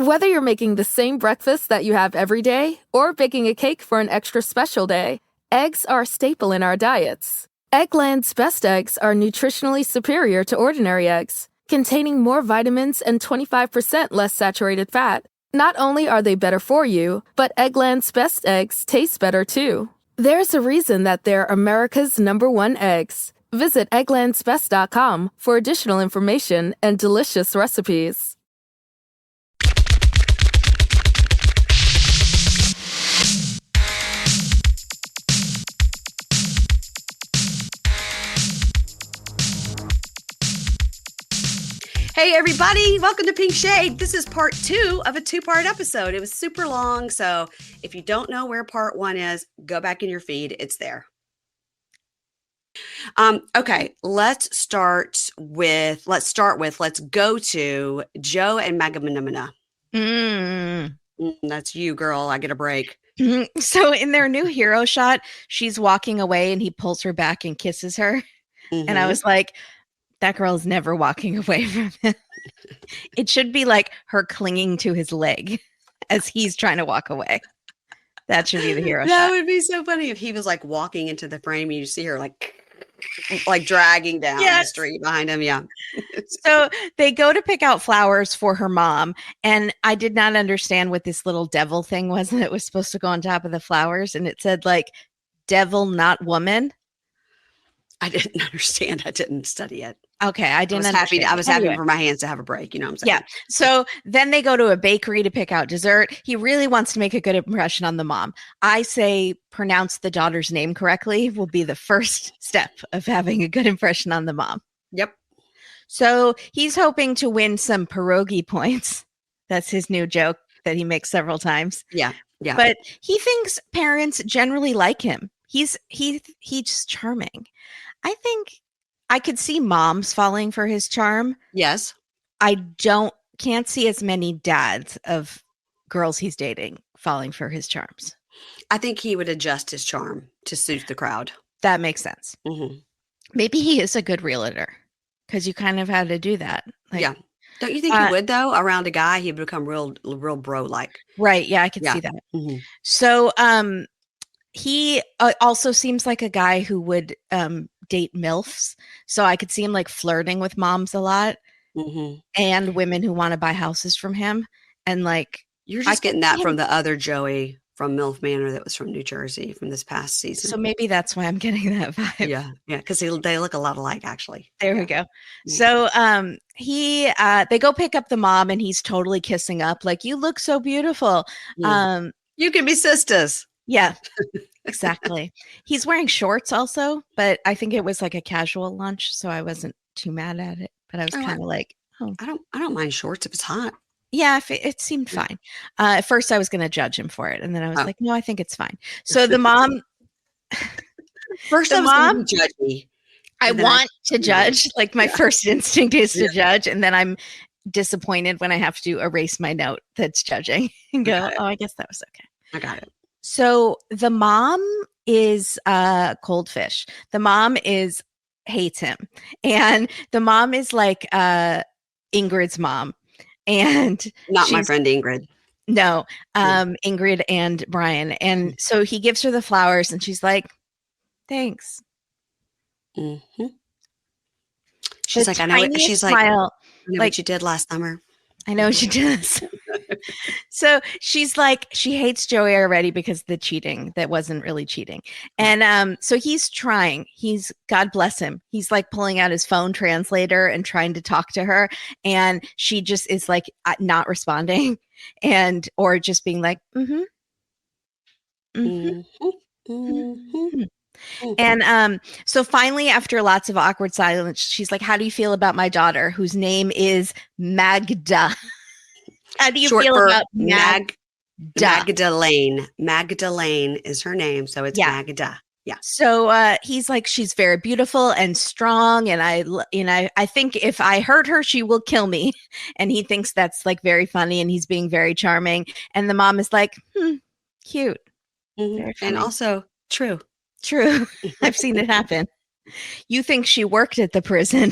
Whether you're making the same breakfast that you have every day or baking a cake for an extra special day, eggs are a staple in our diets. Eggland's best eggs are nutritionally superior to ordinary eggs, containing more vitamins and 25% less saturated fat. Not only are they better for you, but Eggland's best eggs taste better too. There's a reason that they're America's #1 eggs. Visit egglandsbest.com for additional information and delicious recipes. Hey everybody, welcome to Pink Shade. This is part 2 of a 2-part episode. It was super long, so if you don't know where part 1 is, go back in your feed. It's there. Okay, let's go to Joe and Magamana. That's you, girl. I get a break. So in their new hero shot, she's walking away and he pulls her back and kisses her. And I was like, that girl is never walking away from him. It should be like her clinging to his leg as he's trying to walk away. That should be the hero shot. That would be so funny if he was like walking into the frame and you see her like dragging down the street behind him. Yeah. So they go to pick out flowers for her mom. And I did not understand what this little devil thing was that was supposed to go on top of the flowers. And it said like devil, not woman. I didn't understand. I didn't study it. Okay, I didn't. I was happy for my hands to have a break. You know what I'm saying? Yeah. So then they go to a bakery to pick out dessert. He really wants to make a good impression on the mom. I say pronounce the daughter's name correctly will be the first step of having a good impression on the mom. Yep. So he's hoping to win some pierogi points. That's his new joke that he makes several times. Yeah. Yeah. But he thinks parents generally like him. He's just charming. I think I could see moms falling for his charm. Yes. I can't see as many dads of girls he's dating falling for his charms. I think he would adjust his charm to suit the crowd. That makes sense. Mm-hmm. Maybe he is a good realtor because you kind of had to do that. Like, yeah. Don't you think he would though? Around a guy, he'd become real bro-like. Right. Yeah, I could see that. Mm-hmm. So he also seems like a guy who would date MILFs. So I could see him like flirting with moms a lot and women who want to buy houses from him. And like, you're just getting that from the other Joey from MILF Manor that was from New Jersey from this past season. So maybe that's why I'm getting that vibe. Yeah. Yeah. Because they look a lot alike, actually. There we go. So they go pick up the mom and he's totally kissing up. Like, you look so beautiful. Yeah. You can be sisters. Yeah, exactly. He's wearing shorts also, but I think it was like a casual lunch, so I wasn't too mad at it. But I was kind of like, oh, I don't mind shorts if it's hot. Yeah, it seemed fine. At first, I was going to judge him for it, and then I was like, no, I think it's fine. So the mom, first, I was going to be judgy. I want to judge. Like my first instinct is to judge, and then I'm disappointed when I have to erase my note that's judging and go, oh, I guess that was okay. I got it. So the mom is cold fish. The mom hates him. And the mom is like Ingrid's mom. And not my friend Ingrid. No, Ingrid and Brian. And so he gives her the flowers and she's like, thanks. Mm-hmm. She's like, I know. She's like, I know what you did last summer. I know she does. So she's like, she hates Joey already because of the cheating that wasn't really cheating. And so he's trying. God bless him. He's like pulling out his phone translator and trying to talk to her. And she just is like not responding or just being like, And so finally, after lots of awkward silence, she's like, how do you feel about my daughter, whose name is Magda? How do you feel about Magdalene? Magdalene is her name, so it's Magda. Yeah. So he's like, she's very beautiful and strong, and I think if I hurt her, she will kill me. And he thinks that's like very funny, and he's being very charming. And the mom is like, cute, and also true. True. I've seen it happen. You think she worked at the prison.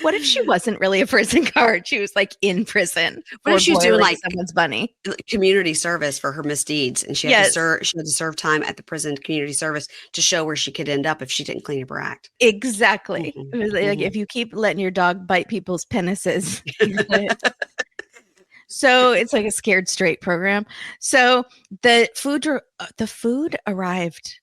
What if she wasn't really a prison guard? She was like in prison What for if she was doing boiling like someone's bunny? community service for her misdeeds, and Yes, she had to serve time at the prison community service to show where she could end up if she didn't clean up her act. exactly. Mhm, It was like mhm. if you keep letting your dog bite people's penises. So it's like a scared straight program. So the food arrived.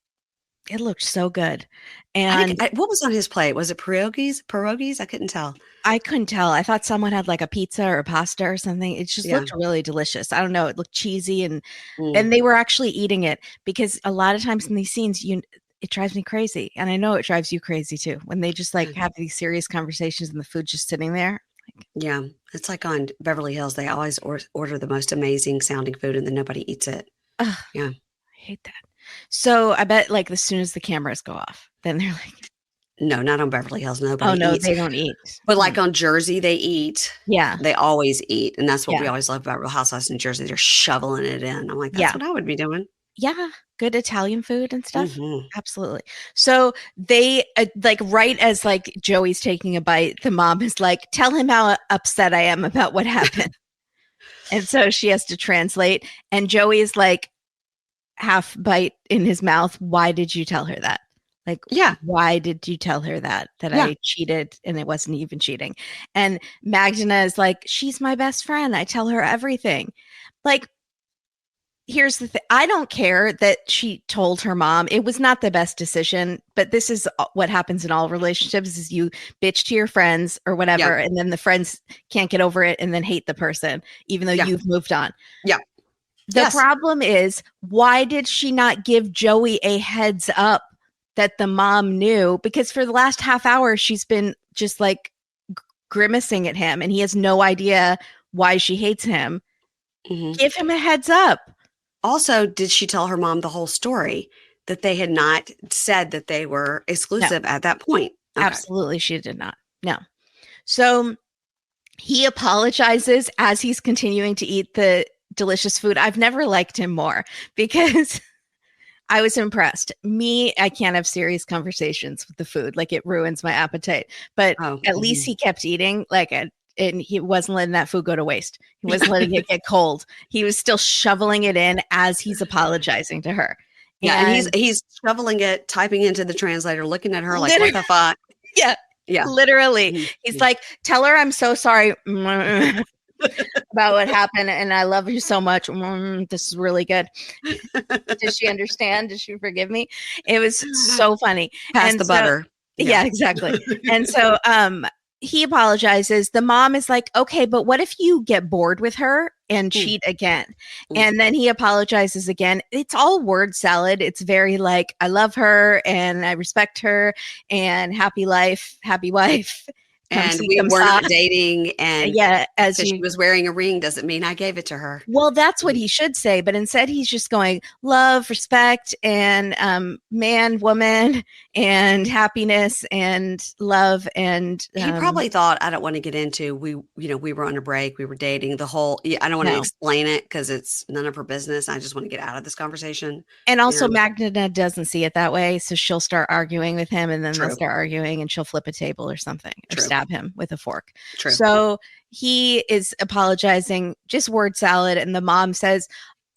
It looked so good. And What was on his plate? Was it pierogies? Pierogies? I couldn't tell. I couldn't tell. I thought someone had like a pizza or pasta or something. It just Yeah. looked really delicious. I don't know. It looked cheesy and Mm. they were actually eating it because a lot of times in these scenes, it drives me crazy. And I know it drives you crazy too when they just like have these serious conversations and the food just sitting there. Yeah. It's like on Beverly Hills. They always order the most amazing sounding food and then nobody eats it. Ugh, Yeah. I hate that. So I bet like as soon as the cameras go off, then they're like, No, not on Beverly Hills. oh Nobody no, eats. they don't eat. But like on Jersey, they eat. Yeah. They always eat. And that's what Yeah. we always love about Real Housewives in Jersey. They're shoveling it in. I'm like, that's Yeah. what I would be doing. Yeah. Good Italian food and stuff. Mhm. Absolutely. So they like right as like Joey's taking a bite, the mom is like, tell him how upset I am about what happened. And so she has to translate. And Joey is like half bite in his mouth. Why did you tell her that? Like, Yeah. why did you tell her that Yeah. I cheated and it wasn't even cheating? And Magdalena is like, she's my best friend. I tell her everything. Like, here's the thing. I don't care that she told her mom. It was not the best decision, but this is what happens in all relationships is you bitch to your friends or whatever, and then the friends can't get over it and then hate the person, even though you've moved on. Yeah. The problem is, why did she not give Joey a heads up that the mom knew? Because for the last half hour, she's been just like grimacing at him and he has no idea why she hates him. Mhm. Give him a heads up. Also, did she tell her mom the whole story that they had not said that they were exclusive at that point? Okay. Absolutely, she did not. No. So he apologizes as he's continuing to eat the delicious food. I've never liked him more because I was impressed. I can't have serious conversations with the food. Like it ruins my appetite. But at least he kept eating and he wasn't letting that food go to waste. He wasn't letting it get cold. He was still shoveling it in as he's apologizing to her. Yeah, and he's shoveling it, typing into the translator, looking at her like, what the fuck? Yeah. Yeah. Literally. He's like, tell her I'm so sorry about what happened and I love you so much. This is really good. Does she understand? Does she forgive me? It was so funny. Pass the butter. Yeah, exactly. And so he apologizes. The mom is like, okay, but what if you get bored with her and cheat again? And then he apologizes again. It's all word salad. It's very like, I love her and I respect her and happy life, happy wife. And we were not dating. And as she was wearing a ring doesn't mean I gave it to her. Well, that's what he should say. But instead, he's just going love, respect, and man, woman, and happiness and love. And he probably thought, I don't want to get into, we were on a break. We were dating the whole, I don't want to explain it because it's none of her business. I just want to get out of this conversation. And also Magdalena doesn't see it that way. So she'll start arguing with him and then they'll start arguing and she'll flip a table or something or stab him with a fork. True. So he is apologizing, just word salad. And the mom says,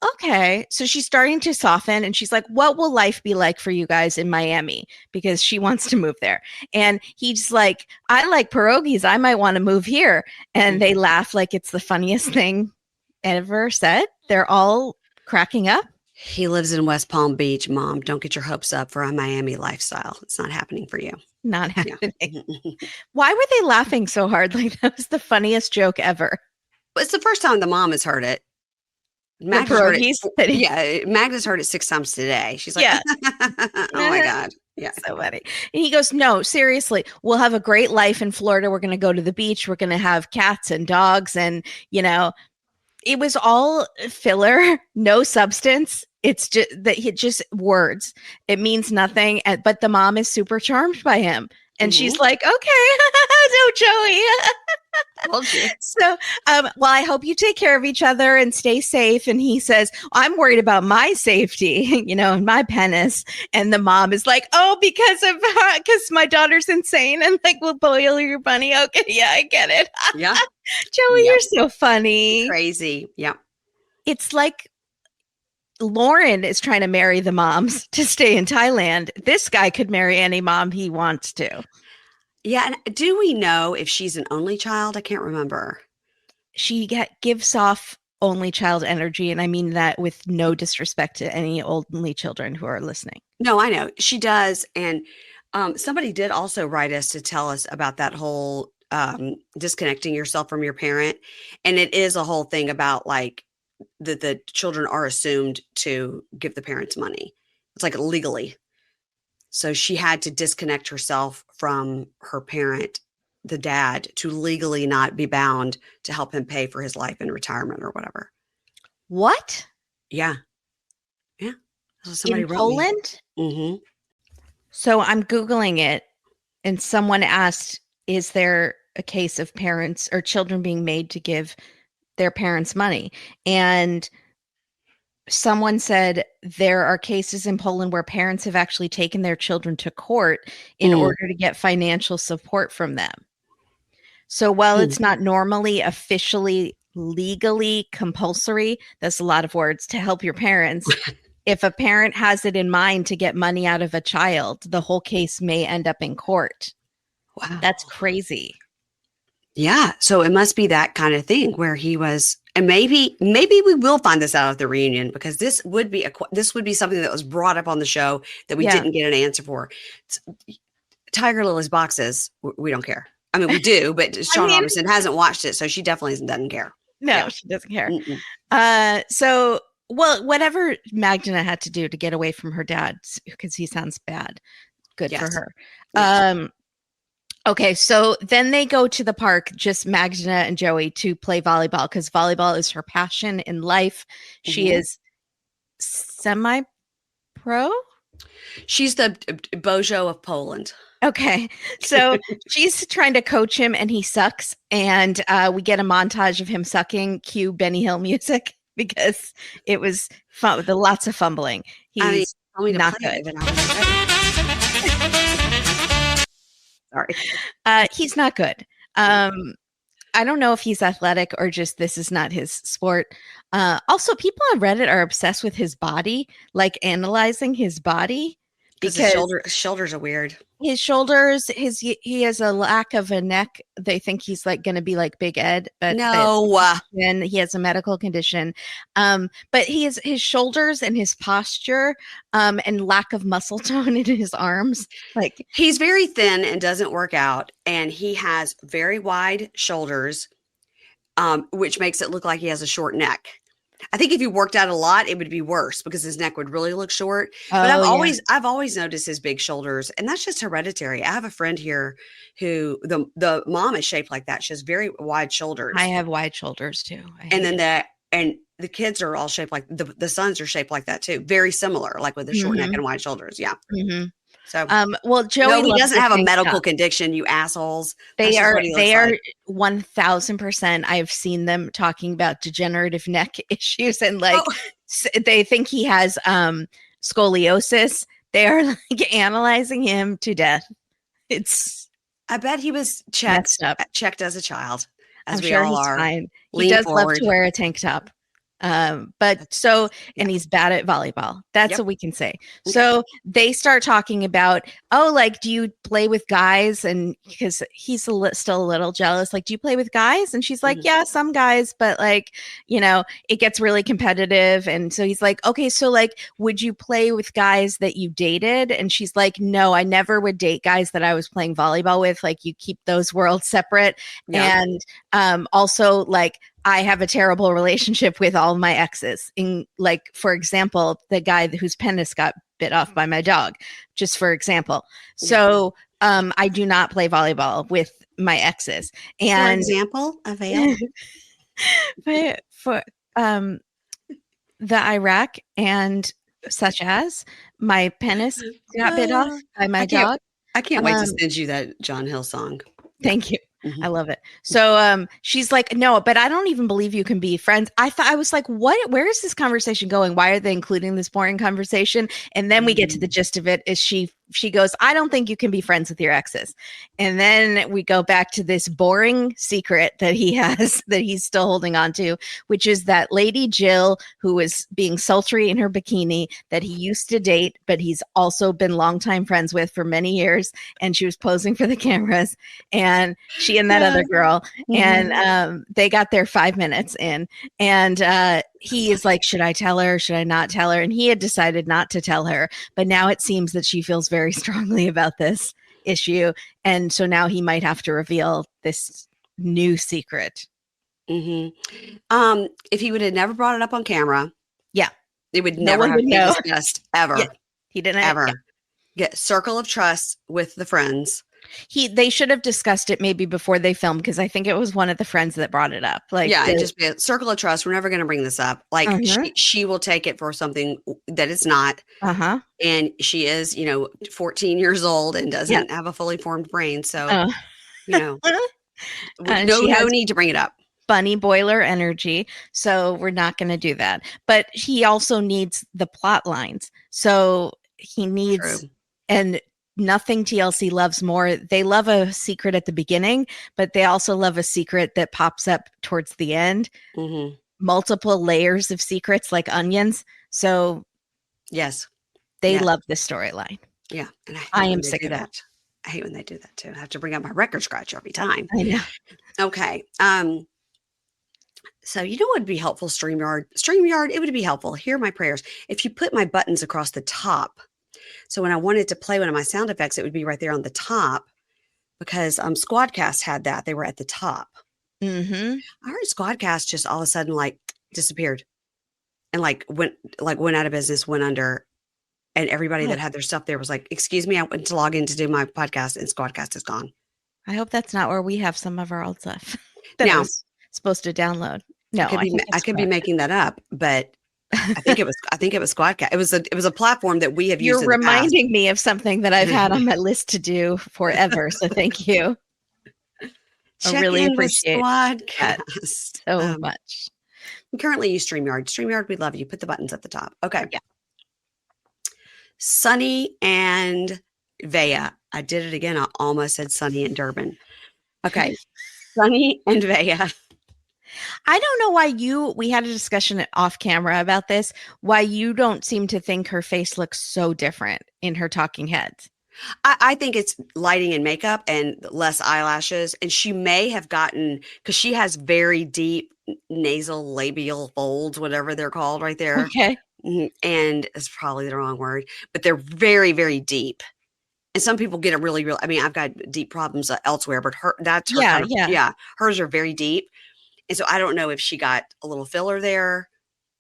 okay. So she's starting to soften and she's like, what will life be like for you guys in Miami? Because she wants to move there. And he's like, I like pierogies. I might want to move here. And they laugh like it's the funniest thing ever said. They're all cracking up. He lives in West Palm Beach, Mom. Don't get your hopes up for a Miami lifestyle. It's not happening for you. Not happening. Why were they laughing so hard? Like that was the funniest joke ever. It's the first time the mom has heard it. Magda's heard it 6 times today. She's like, oh my God. Yeah. So funny. And he goes, no, seriously, we'll have a great life in Florida. We're going to go to the beach. We're going to have cats and dogs. And, it was all filler, no substance. It's just words. It means nothing. But the mom is super charmed by him. And she's like, okay, no, Joey. Told you. So, well, I hope you take care of each other and stay safe. And he says, I'm worried about my safety, and my penis. And the mom is like, oh, because my daughter's insane and like, will boil your bunny. Okay, yeah, I get it. Yeah. Joey, you're so funny. Crazy. Yeah. It's like Lauren is trying to marry the moms to stay in Thailand. This guy could marry any mom he wants to. Yeah. And do we know if she's an only child? I can't remember. She gives off only child energy. And I mean that with no disrespect to any only children who are listening. No, I know she does. And somebody did also write us to tell us about that whole disconnecting yourself from your parent. And it is a whole thing about like the children are assumed to give the parents money. It's like legally. So she had to disconnect herself from her parent, the dad, to legally not be bound to help him pay for his life in retirement or whatever. What? Yeah. Yeah. So somebody in wrote Poland? Mm-hmm. So I'm Googling it and someone asked, is there a case of parents or children being made to give their parents money? And someone said there are cases in Poland where parents have actually taken their children to court in order to get financial support from them. So while it's not normally officially legally compulsory, that's a lot of words, to help your parents, if a parent has it in mind to get money out of a child, the whole case may end up in court. Wow. That's crazy. Yeah. So it must be that kind of thing where he was, and maybe we will find this out at the reunion, because this would be something that was brought up on the show that we didn't get an answer for. Tiger Lily's boxes, we don't care. I mean, we do, but Sean Robinson hasn't watched it, so she definitely doesn't care. No, she doesn't care. So, well, whatever Magdalena had to do to get away from her dad, because he sounds bad, good for her. Yes. Okay, so then they go to the park, just Magdalena and Joey, to play volleyball, because volleyball is her passion in life. She is semi-pro? She's the Bojo of Poland. Okay, so she's trying to coach him and he sucks. And we get a montage of him sucking, cue Benny Hill music, because it was fun with lots of fumbling. He's not good. Sorry. He's not good. I don't know if he's athletic or just this is not his sport. Also, people on Reddit are obsessed with his body, like analyzing his body. Because his shoulders are weird. His shoulders, he has a lack of a neck. They think he's like going to be like Big Ed, but no, and he has a medical condition. But his shoulders and his posture, and lack of muscle tone in his arms. Like he's very thin and doesn't work out, and he has very wide shoulders, which makes it look like he has a short neck. I think if he worked out a lot, it would be worse because his neck would really look short. But I've always noticed his big shoulders, and that's just hereditary. I have a friend here who the mom is shaped like that. She has very wide shoulders. I have wide shoulders too. And then the kids are all shaped like the sons are shaped like that too. Very similar, like with a short neck and wide shoulders. Yeah. Mm-hmm. So, well, Joey, he doesn't have a medical condition, you assholes. They are 1000%. I've seen them talking about degenerative neck issues and they think he has scoliosis. They are like analyzing him to death. I bet he was checked as a child, as we all are. Fine. He does love to wear a tank top. And he's bad at volleyball. That's what we can say. Okay. So they start talking about, do you play with guys? And because he's still a little jealous, like, do you play with guys? And she's like, yeah, some guys, but it gets really competitive. And so he's like, okay, so would you play with guys that you dated? And she's like, no, I never would date guys that I was playing volleyball with. Like, you keep those worlds separate. Yeah. And also I have a terrible relationship with all my exes. For example, the guy whose penis got bit off by my dog, just for example. So I do not play volleyball with my exes. And for example, avail. for the Iraq and such as my penis got bit off by my dog. I can't wait to send you that John Hill song. Thank you. Mhm. I love it. So she's like, no, but I don't even believe you can be friends. I was like, what? Where is this conversation going? Why are they including this boring conversation? And then we get to the gist of it. Is she goes, I don't think you can be friends with your exes. And then we go back to this boring secret that he has that he's still holding on to, which is that Lady Jill, who is being sultry in her bikini, that he used to date, but he's also been longtime friends with for many years. And she was posing for the cameras, and she and that other girl, and they got there 5 minutes in, and he is like, should I tell her? Should I not tell her? And he had decided not to tell her, but now it seems that she feels very strongly about this issue. And so now he might have to reveal this new secret. If he would have never brought it up on camera, yeah, it would never have been discussed ever. Yeah, he didn't ever get circle of trust with the friends. They should have discussed it maybe before they filmed, because I think it was one of the friends that brought it up. Like, and just be a circle of trust. We're never going to bring this up. Like she will take it for something that it's not. And she is, 14 years old and doesn't have a fully formed brain. So, no need to bring it up. Bunny boiler energy. So we're not going to do that. But he also needs the plot lines. So he needs, and nothing TLC loves more. They love a secret at the beginning, but they also love a secret that pops up towards the end. Multiple layers of secrets like onions. So yes, they love this storyline. Yeah. And I am sick of that. I hate when they do that too. I have to bring up my record scratch every time. I know. Okay. So you know what would be helpful, StreamYard? StreamYard, it would be helpful. Hear my prayers. If you put my buttons across the top, so when I wanted to play one of my sound effects, it would be right there on the top, because Squadcast had that. They were at the top. I heard Squadcast just all of a sudden like disappeared and went out of business, went under, and everybody that had their stuff there was like, excuse me, I went to log in to do my podcast and Squadcast is gone. I hope that's not where we have some of our old stuff that I was supposed to download. No, I could be making that up, but I think it was Squadcast. It was a platform that we have used. You're reminding me of something that I've had on my list to do forever. So thank you. I really appreciate Squadcast so much. We currently use StreamYard. StreamYard, we love you. Put the buttons at the top. Okay. Yeah. Sunny and Vea. I did it again. I almost said Sunny and Durbin. Okay. Sunny and Vea. I don't know why we had a discussion off camera about this, why you don't seem to think her face looks so different in her talking heads. I think it's lighting and makeup and less eyelashes. And she may have gotten, because she has very deep nasal labial folds, whatever they're called right there. Okay. And it's probably the wrong word, but they're very, very deep. And some people get it really, I mean, I've got deep problems elsewhere, but that's her. Yeah. Hers are very deep. And so I don't know if she got a little filler there,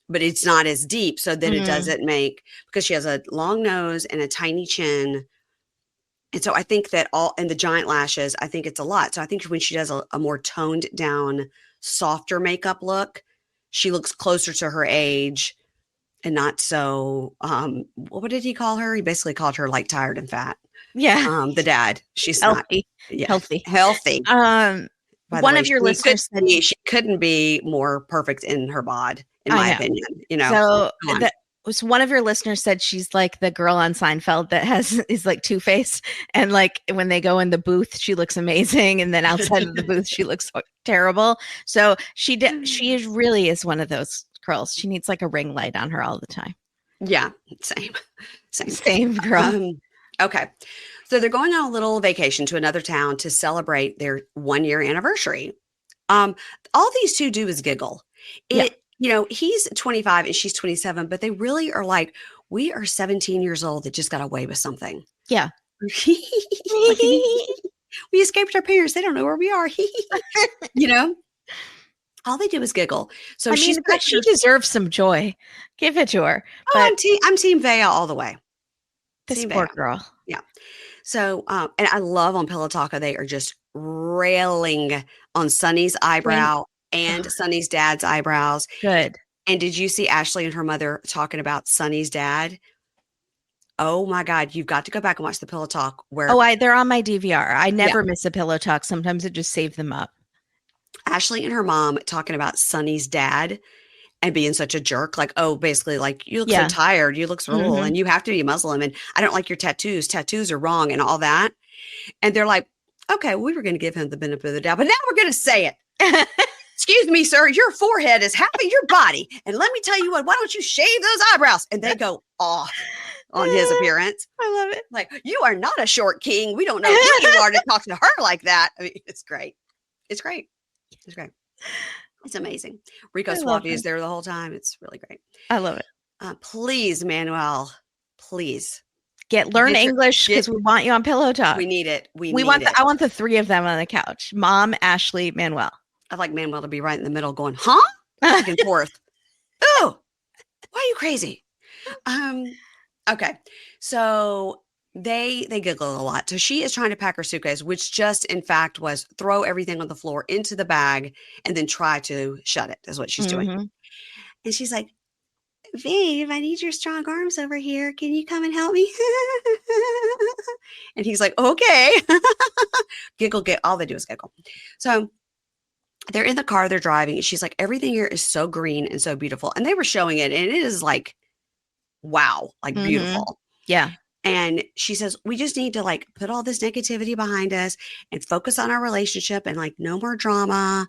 but it's not as deep. So then it doesn't make, because she has a long nose and a tiny chin. And so I think that and the giant lashes, I think it's a lot. So I think when she does a more toned down, softer makeup look, she looks closer to her age and not so, what did he call her? He basically called her like tired and fat. Yeah. The dad. She's healthy. Healthy. One of your listeners said she couldn't be more perfect in her bod, in my opinion. So that was one of your listeners said she's like the girl on Seinfeld that is like two-faced, and like when they go in the booth, she looks amazing, and then outside of the booth, she looks terrible. So she really is one of those girls. She needs like a ring light on her all the time. Yeah, same girl. Okay. So they're going on a little vacation to another town to celebrate their 1-year anniversary. All these two do is giggle. He's 25 and she's 27, but they really are like, we are 17 years old that just got away with something. Yeah. We escaped our parents. They don't know where we are. All they do is giggle. So she deserves some joy. Give it to her. But I'm team Vea all the way. This poor girl. Yeah. So, and I love on Pillow Talk, they are just railing on Sunny's eyebrow and Sunny's dad's eyebrows. Good. And did you see Ashley and her mother talking about Sunny's dad? Oh my God, you've got to go back and watch the Pillow Talk where Oh, they're on my DVR. I never miss a pillow talk. Sometimes it just saves them up. Ashley and her mom talking about Sonny's dad and being such a jerk. Like, oh, basically, like, you look so Yeah. tired. You look so old, Mhm. and you have to be a Muslim. And I don't like your tattoos. Tattoos are wrong and all that. And they're like, okay, we were going to give him the benefit of the doubt, but now we're going to say it. Excuse me, sir, your forehead is half of your body. And let me tell you what, why don't you shave those eyebrows? And they go off on his appearance. I love it. Like, you are not a short king. We don't know who you are to talk to her like that. I mean, it's great. It's great. It's great. It's amazing. Rico Suave is there the whole time. It's really great. I love it. Please, Manuel, please. Learn English because we want you on Pillow Talk. We need it. We want it. I want the three of them on the couch. Mom, Ashley, Manuel. I'd like Manuel to be right in the middle going, huh? Back and forth. Oh, why are you crazy? Okay. So they giggle a lot. So she is trying to pack her suitcase, which just in fact was throw everything on the floor into the bag and then try to shut it is what she's doing. And she's like, babe, I need your strong arms over here. Can you come and help me? And he's like, okay. Giggle. All they do is giggle. So they're in the car, they're driving. And she's like, everything here is so green and so beautiful. And they were showing it. And it is like, wow, like beautiful. Yeah. And she says, we just need to like put all this negativity behind us and focus on our relationship and like no more drama.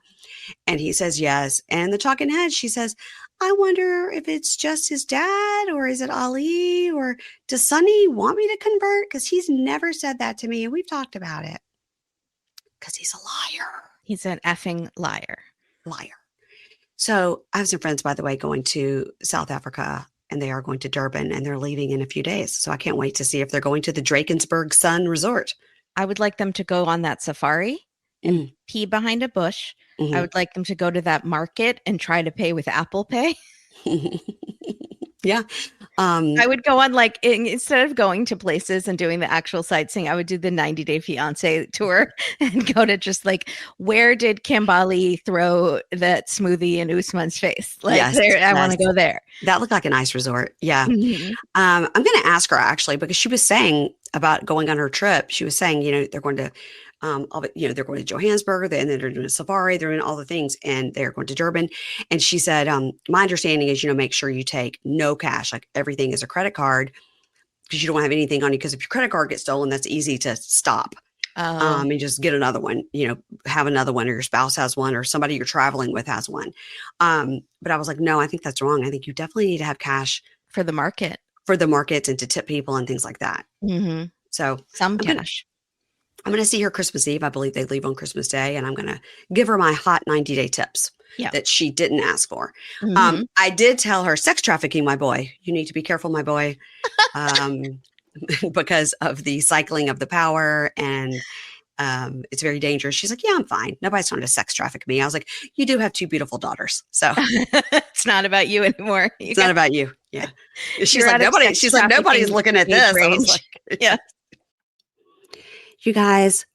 And he says, yes. And the talking head, she says, I wonder if it's just his dad or is it Ali or does Sonny want me to convert? Because he's never said that to me. And we've talked about it. Because he's a liar. He's an effing liar. So I have some friends, by the way, going to South Africa and they are going to Durban and they're leaving in a few days. So I can't wait to see if they're going to the Drakensberg Sun Resort. I would like them to go on that safari and pee behind a bush. I would like them to go to that market and try to pay with Apple Pay. Yeah. I would go on like, instead of going to places and doing the actual sightseeing, I would do the 90-day fiance tour and go to just like, where did Kimberly throw that smoothie in Usman's face? Like, I want to go there. That looked like a nice resort. Yeah. I'm going to ask her actually, because she was saying about going on her trip. She was saying, they're going to, they're going to Johannesburg and then they're doing a safari, they're doing all the things and they're going to Durban. And she said, my understanding is, make sure you take no cash, like everything is a credit card because you don't have anything on you. Because if your credit card gets stolen, that's easy to stop. And just get another one, have another one or your spouse has one or somebody you're traveling with has one. But I was like, no, I think that's wrong. I think you definitely need to have cash for the markets and to tip people and things like that. So some cash. I'm going to see her Christmas Eve. I believe they leave on Christmas Day, and I'm going to give her my hot 90-day tips that she didn't ask for. I did tell her sex trafficking, my boy. You need to be careful, my boy, because of the cycling of the power, and it's very dangerous. She's like, yeah, I'm fine. Nobody's trying to sex traffic me. I was like, you do have two beautiful daughters, so it's not about you anymore. It's not about you. Yeah. She's like, nobody's looking at this. I was like, yeah. You guys,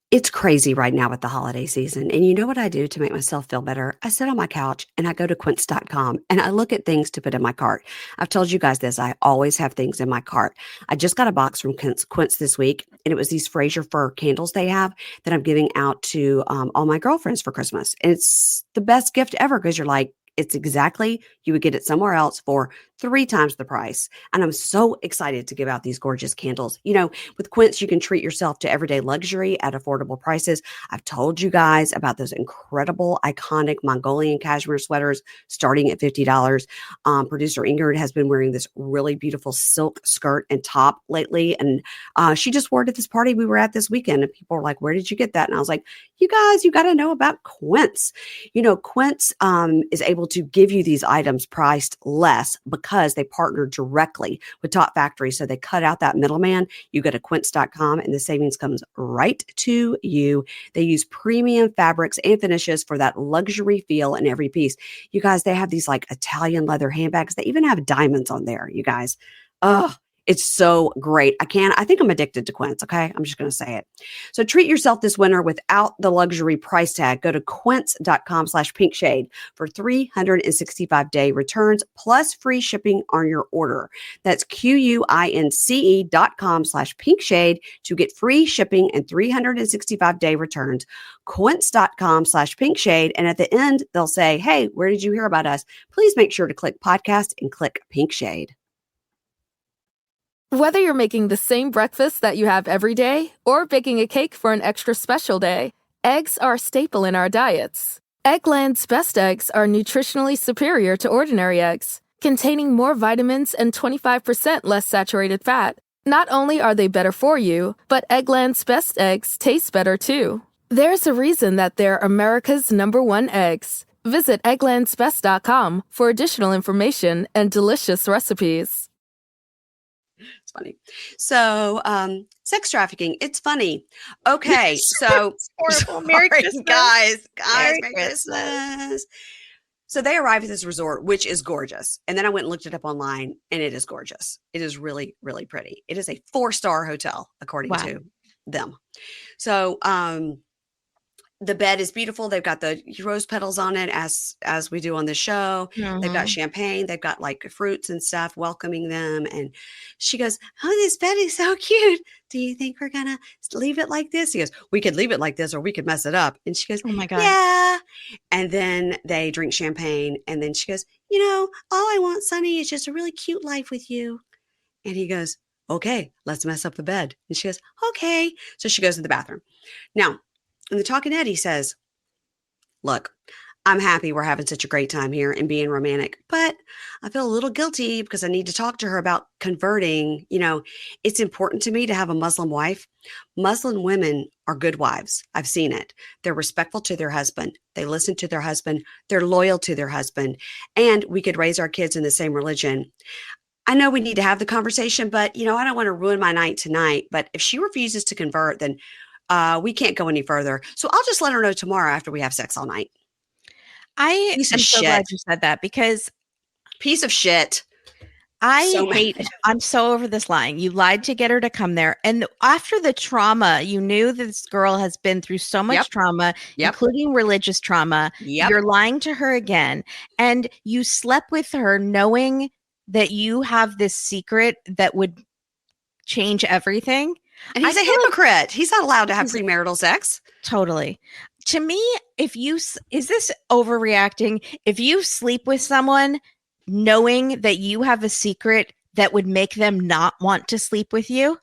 it's crazy right now with the holiday season. And you know what I do to make myself feel better? I sit on my couch and I go to quince.com and I look at things to put in my cart. I've told you guys this. I always have things in my cart. I just got a box from Quince this week and it was these Fraser fir candles they have that I'm giving out to all my girlfriends for Christmas. And it's the best gift ever because you're like, it's exactly, you would get it somewhere else for 3 times the price. And I'm so excited to give out these gorgeous candles. With Quince, you can treat yourself to everyday luxury at affordable prices. I've told you guys about those incredible, iconic Mongolian cashmere sweaters starting at $50. Producer Ingrid has been wearing this really beautiful silk skirt and top lately. And she just wore it at this party we were at this weekend. And people were like, where did you get that? And I was like, you guys, you got to know about Quince. Quince is able to give you these items priced less because they partner directly with top factories. So they cut out that middleman. You go to quince.com and the savings comes right to you. They use premium fabrics and finishes for that luxury feel in every piece. You guys, they have these like Italian leather handbags. They even have diamonds on there, you guys. Oh, It's so great. I think I'm addicted to Quince. Okay. I'm just going to say it. So treat yourself this winter without the luxury price tag. Go to quince.com/pinkshade for 365-day returns plus free shipping on your order. That's QUINCE.com/pinkshade to get free shipping and 365-day returns. Quince.com/pinkshade. And at the end, they'll say, hey, where did you hear about us? Please make sure to click podcast and click Pink Shade. Whether you're making the same breakfast that you have every day or baking a cake for an extra special day, eggs are a staple in our diets. Eggland's best eggs are nutritionally superior to ordinary eggs, containing more vitamins and 25% less saturated fat. Not only are they better for you, but Eggland's best eggs taste better too. There's a reason that they're America's #1 eggs. Visit egglandsbest.com for additional information and delicious recipes. It's funny. So, sex trafficking. It's funny. Okay. So horrible. Merry Christmas. Guys, Merry Merry Christmas. Christmas. So they arrive at this resort, which is gorgeous. And then I went and looked it up online and it is gorgeous. It is really, really pretty. It is a 4-star hotel, according to them. So, the bed is beautiful. They've got the rose petals on it as we do on the show. Mhm. They've got champagne. They've got like fruits and stuff welcoming them. And she goes, oh, this bed is so cute. Do you think we're going to leave it like this? He goes, we could leave it like this or we could mess it up. And she goes, Oh my God. yeah. And then they drink champagne. And then she goes, all I want, Sonny, is just a really cute life with you. And he goes, okay, let's mess up the bed. And she goes, okay. So she goes to the bathroom. Now, and the talking head, he says, look, I'm happy we're having such a great time here and being romantic, but I feel a little guilty because I need to talk to her about converting. It's important to me to have a Muslim wife. Muslim women are good wives. I've seen it. They're respectful to their husband. They listen to their husband. They're loyal to their husband. And we could raise our kids in the same religion. I know we need to have the conversation, but, I don't want to ruin my night tonight. But if she refuses to convert, then we can't go any further. So I'll just let her know tomorrow after we have sex all night. I am Piece of so shit. glad you said that because Piece of shit. I'm so over this lying. You lied to get her to come there. And after the trauma, you knew this girl has been through so much trauma, including religious trauma. You're lying to her again. And you slept with her knowing that you have this secret that would change everything. And he's a hypocrite. He's not allowed to have premarital sex. Totally. To me, is this overreacting? If you sleep with someone knowing that you have a secret that would make them not want to sleep with you,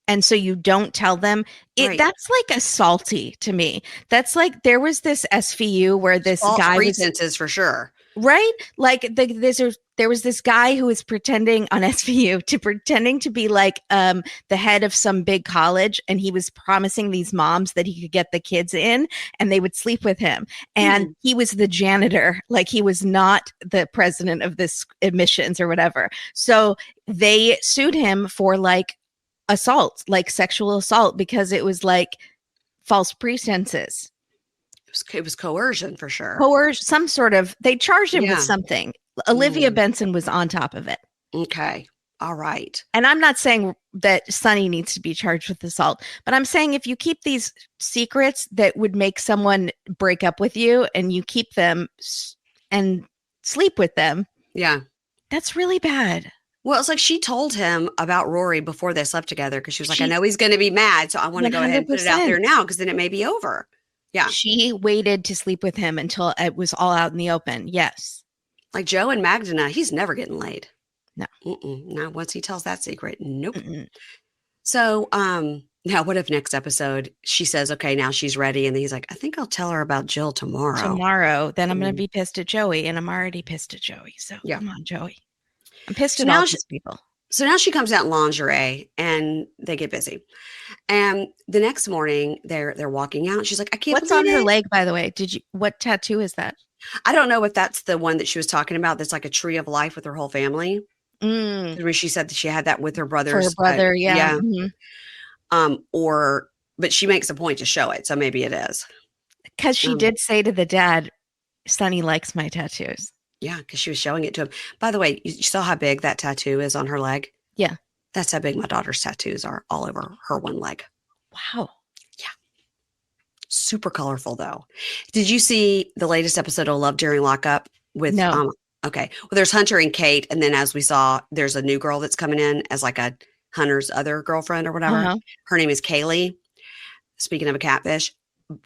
and so you don't tell them, that's like assaulty to me. That's like there was this SVU where this guy pretenses for sure. Right? Like there was this guy who was pretending on SVU to be like the head of some big college, and he was promising these moms that he could get the kids in and they would sleep with him. And he was the janitor, like he was not the president of this admissions or whatever. So they sued him for like assault, like sexual assault, because it was like false pretenses. It was coercion for sure. Some sort of, they charged him with something. Olivia Benson was on top of it. Okay. All right. And I'm not saying that Sonny needs to be charged with assault, but I'm saying if you keep these secrets that would make someone break up with you and you keep them and sleep with them. Yeah. That's really bad. Well, it's like she told him about Rory before they slept together because she was like, I know he's going to be mad. So I want to go ahead and put it out there now because then it may be over. Yeah. She waited to sleep with him until it was all out in the open. Yes. Like Joe and Magdalena, he's never getting laid. No. Not once he tells that secret. Nope. So, now what if next episode she says, okay, now she's ready. And then he's like, I think I'll tell her about Jill tomorrow. Then I'm going to be pissed at Joey, and I'm already pissed at Joey. So come on, Joey. I'm pissed at all these people. So now she comes out in lingerie and they get busy. And the next morning they're walking out. She's like, I can't What's believe on her it. leg, by the way? What tattoo is that? I don't know if that's the one that she was talking about. That's like a tree of life with her whole family. Where she said that she had that with her brothers. For her brother, yeah. But she makes a point to show it. So maybe it is. Because she did say to the dad, Sonny likes my tattoos. Yeah, because she was showing it to him. By the way, you saw how big that tattoo is on her leg? Yeah. That's how big my daughter's tattoos are, all over her one leg. Wow. Super colorful, though. Did you see the latest episode of Love During Lockup with No. Okay. Well, there's Hunter and Kate, and then as we saw, there's a new girl that's coming in as like a Hunter's other girlfriend or whatever. Uh-huh. Her name is Kaylee. Speaking of a catfish,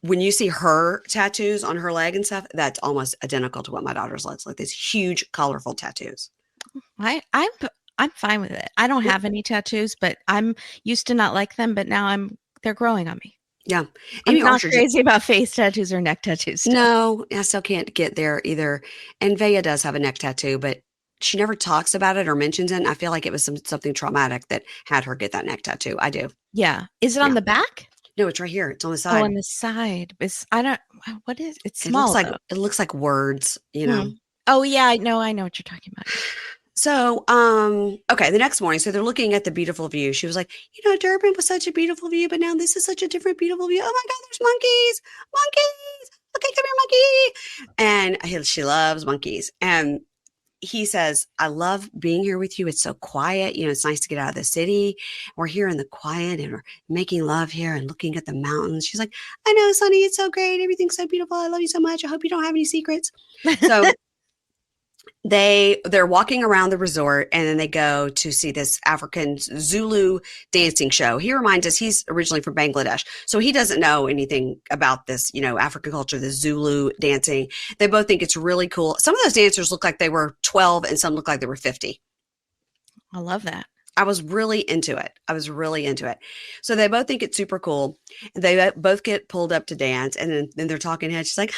when you see her tattoos on her leg and stuff, that's almost identical to what my daughter's looks like. These huge, colorful tattoos. I'm fine with it. I don't have any tattoos, but I'm used to not like them, but now they're growing on me. Yeah. I'm not crazy about face tattoos or neck tattoos still. No, I still can't get there either. And Vea does have a neck tattoo, but she never talks about it or mentions it. And I feel like it was something traumatic that had her get that neck tattoo. I do. Yeah. Is it on the back? No, it's right here. It's on the side. Oh, on the side. What is it? It's small. It looks like words, you know. Oh yeah, I know what you're talking about. So, okay, the next morning, so they're looking at the beautiful view. She was like, Durban was such a beautiful view, but now this is such a different beautiful view. Oh my God, there's monkeys. Okay, come here, monkey. And she loves monkeys. And he says, I love being here with you. It's so quiet. It's nice to get out of the city. We're here in the quiet and we're making love here and looking at the mountains. She's like, I know, Sonny, it's so great. Everything's so beautiful. I love you so much. I hope you don't have any secrets. So they're walking around the resort, and then they go to see this African Zulu dancing show. He reminds us he's originally from Bangladesh, so he doesn't know anything about this, African culture, the Zulu dancing. They both think it's really cool. Some of those dancers look like they were 12 and some look like they were 50. I love that. I was really into it. So they both think it's super cool. They both get pulled up to dance, and then they're talking head. She's like,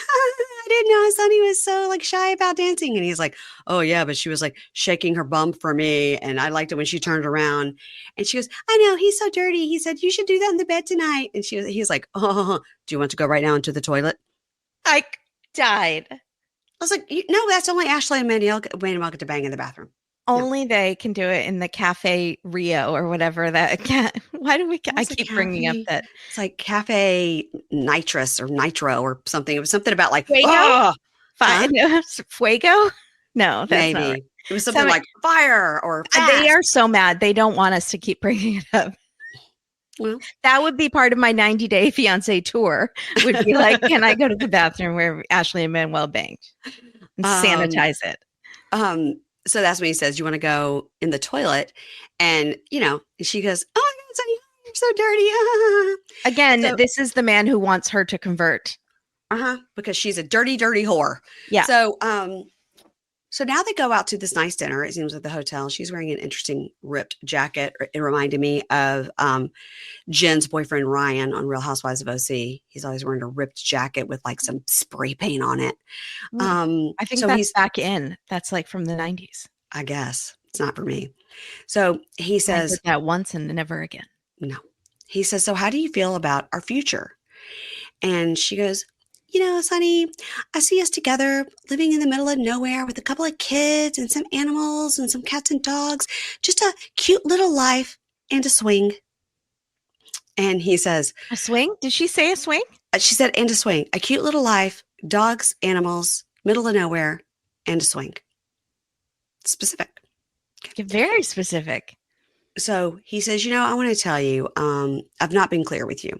I didn't know Sonny was so like shy about dancing. And he's like, oh yeah, but she was like shaking her bum for me. And I liked it when she turned around. And she goes, I know, he's so dirty. He said, you should do that in the bed tonight. And he's like, oh, do you want to go right now into the toilet? I died. I was like, no, that's only Ashley and Manuel get to bang in the bathroom. Only they can do it in the Cafe Rio or whatever that. Why do I keep bringing up that? It's like Cafe Nitrous or Nitro or something. It was something about like Fuego. Fuego? No, that's maybe not right. It was something like fire or fast. They are so mad. They don't want us to keep bringing it up. Well, that would be part of my 90-day fiance tour. Would be like, can I go to the bathroom where Ashley and Manuel banged and sanitize it? So that's when he says, you want to go in the toilet? And, she goes, oh my God, Sonny, you're so dirty. Again, this is the man who wants her to convert. Because she's a dirty, dirty whore. Yeah. So now they go out to this nice dinner, it seems, at the hotel. She's wearing an interesting ripped jacket. It reminded me of Jen's boyfriend, Ryan, on Real Housewives of OC. He's always wearing a ripped jacket with like some spray paint on it. I think that's back in. That's like from the 90s. I guess. It's not for me. So he says. I did that once and never again. No. He says, so how do you feel about our future? And she goes, Sonny, I see us together living in the middle of nowhere with a couple of kids and some animals and some cats and dogs. Just a cute little life and a swing. And he says, a swing? Did she say a swing? She said, and a swing. A cute little life, dogs, animals, middle of nowhere, and a swing. Specific. Very specific. So he says, I want to tell you, I've not been clear with you.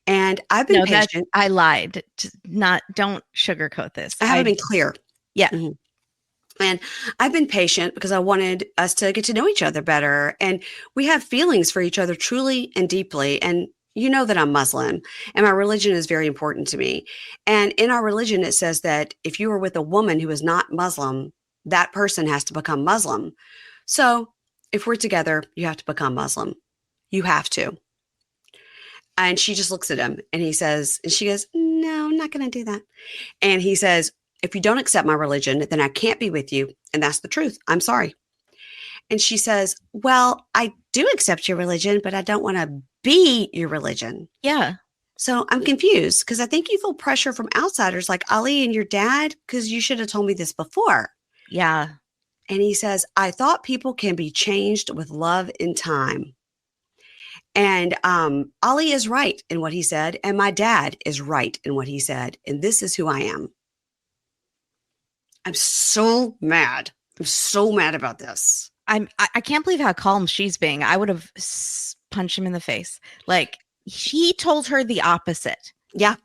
And I've been patient. I lied. Don't sugarcoat this. I haven't been clear. Yeah. Mm-hmm. And I've been patient because I wanted us to get to know each other better. And we have feelings for each other truly and deeply. And you know that I'm Muslim and my religion is very important to me. And in our religion, it says that if you are with a woman who is not Muslim, that person has to become Muslim. So if we're together, you have to become Muslim. You have to. And she just looks at him and she goes, no, I'm not going to do that. And he says, if you don't accept my religion, then I can't be with you. And that's the truth. I'm sorry. And she says, well, I do accept your religion, but I don't want to be your religion. Yeah. So I'm confused because I think you feel pressure from outsiders like Ali and your dad because you should have told me this before. Yeah. And he says, I thought people can be changed with love in time. And Ali is right in what he said. And my dad is right in what he said. And this is who I am. I'm so mad. I'm so mad about this. I can't believe how calm she's being. I would have punched him in the face. Like, he told her the opposite. Yeah.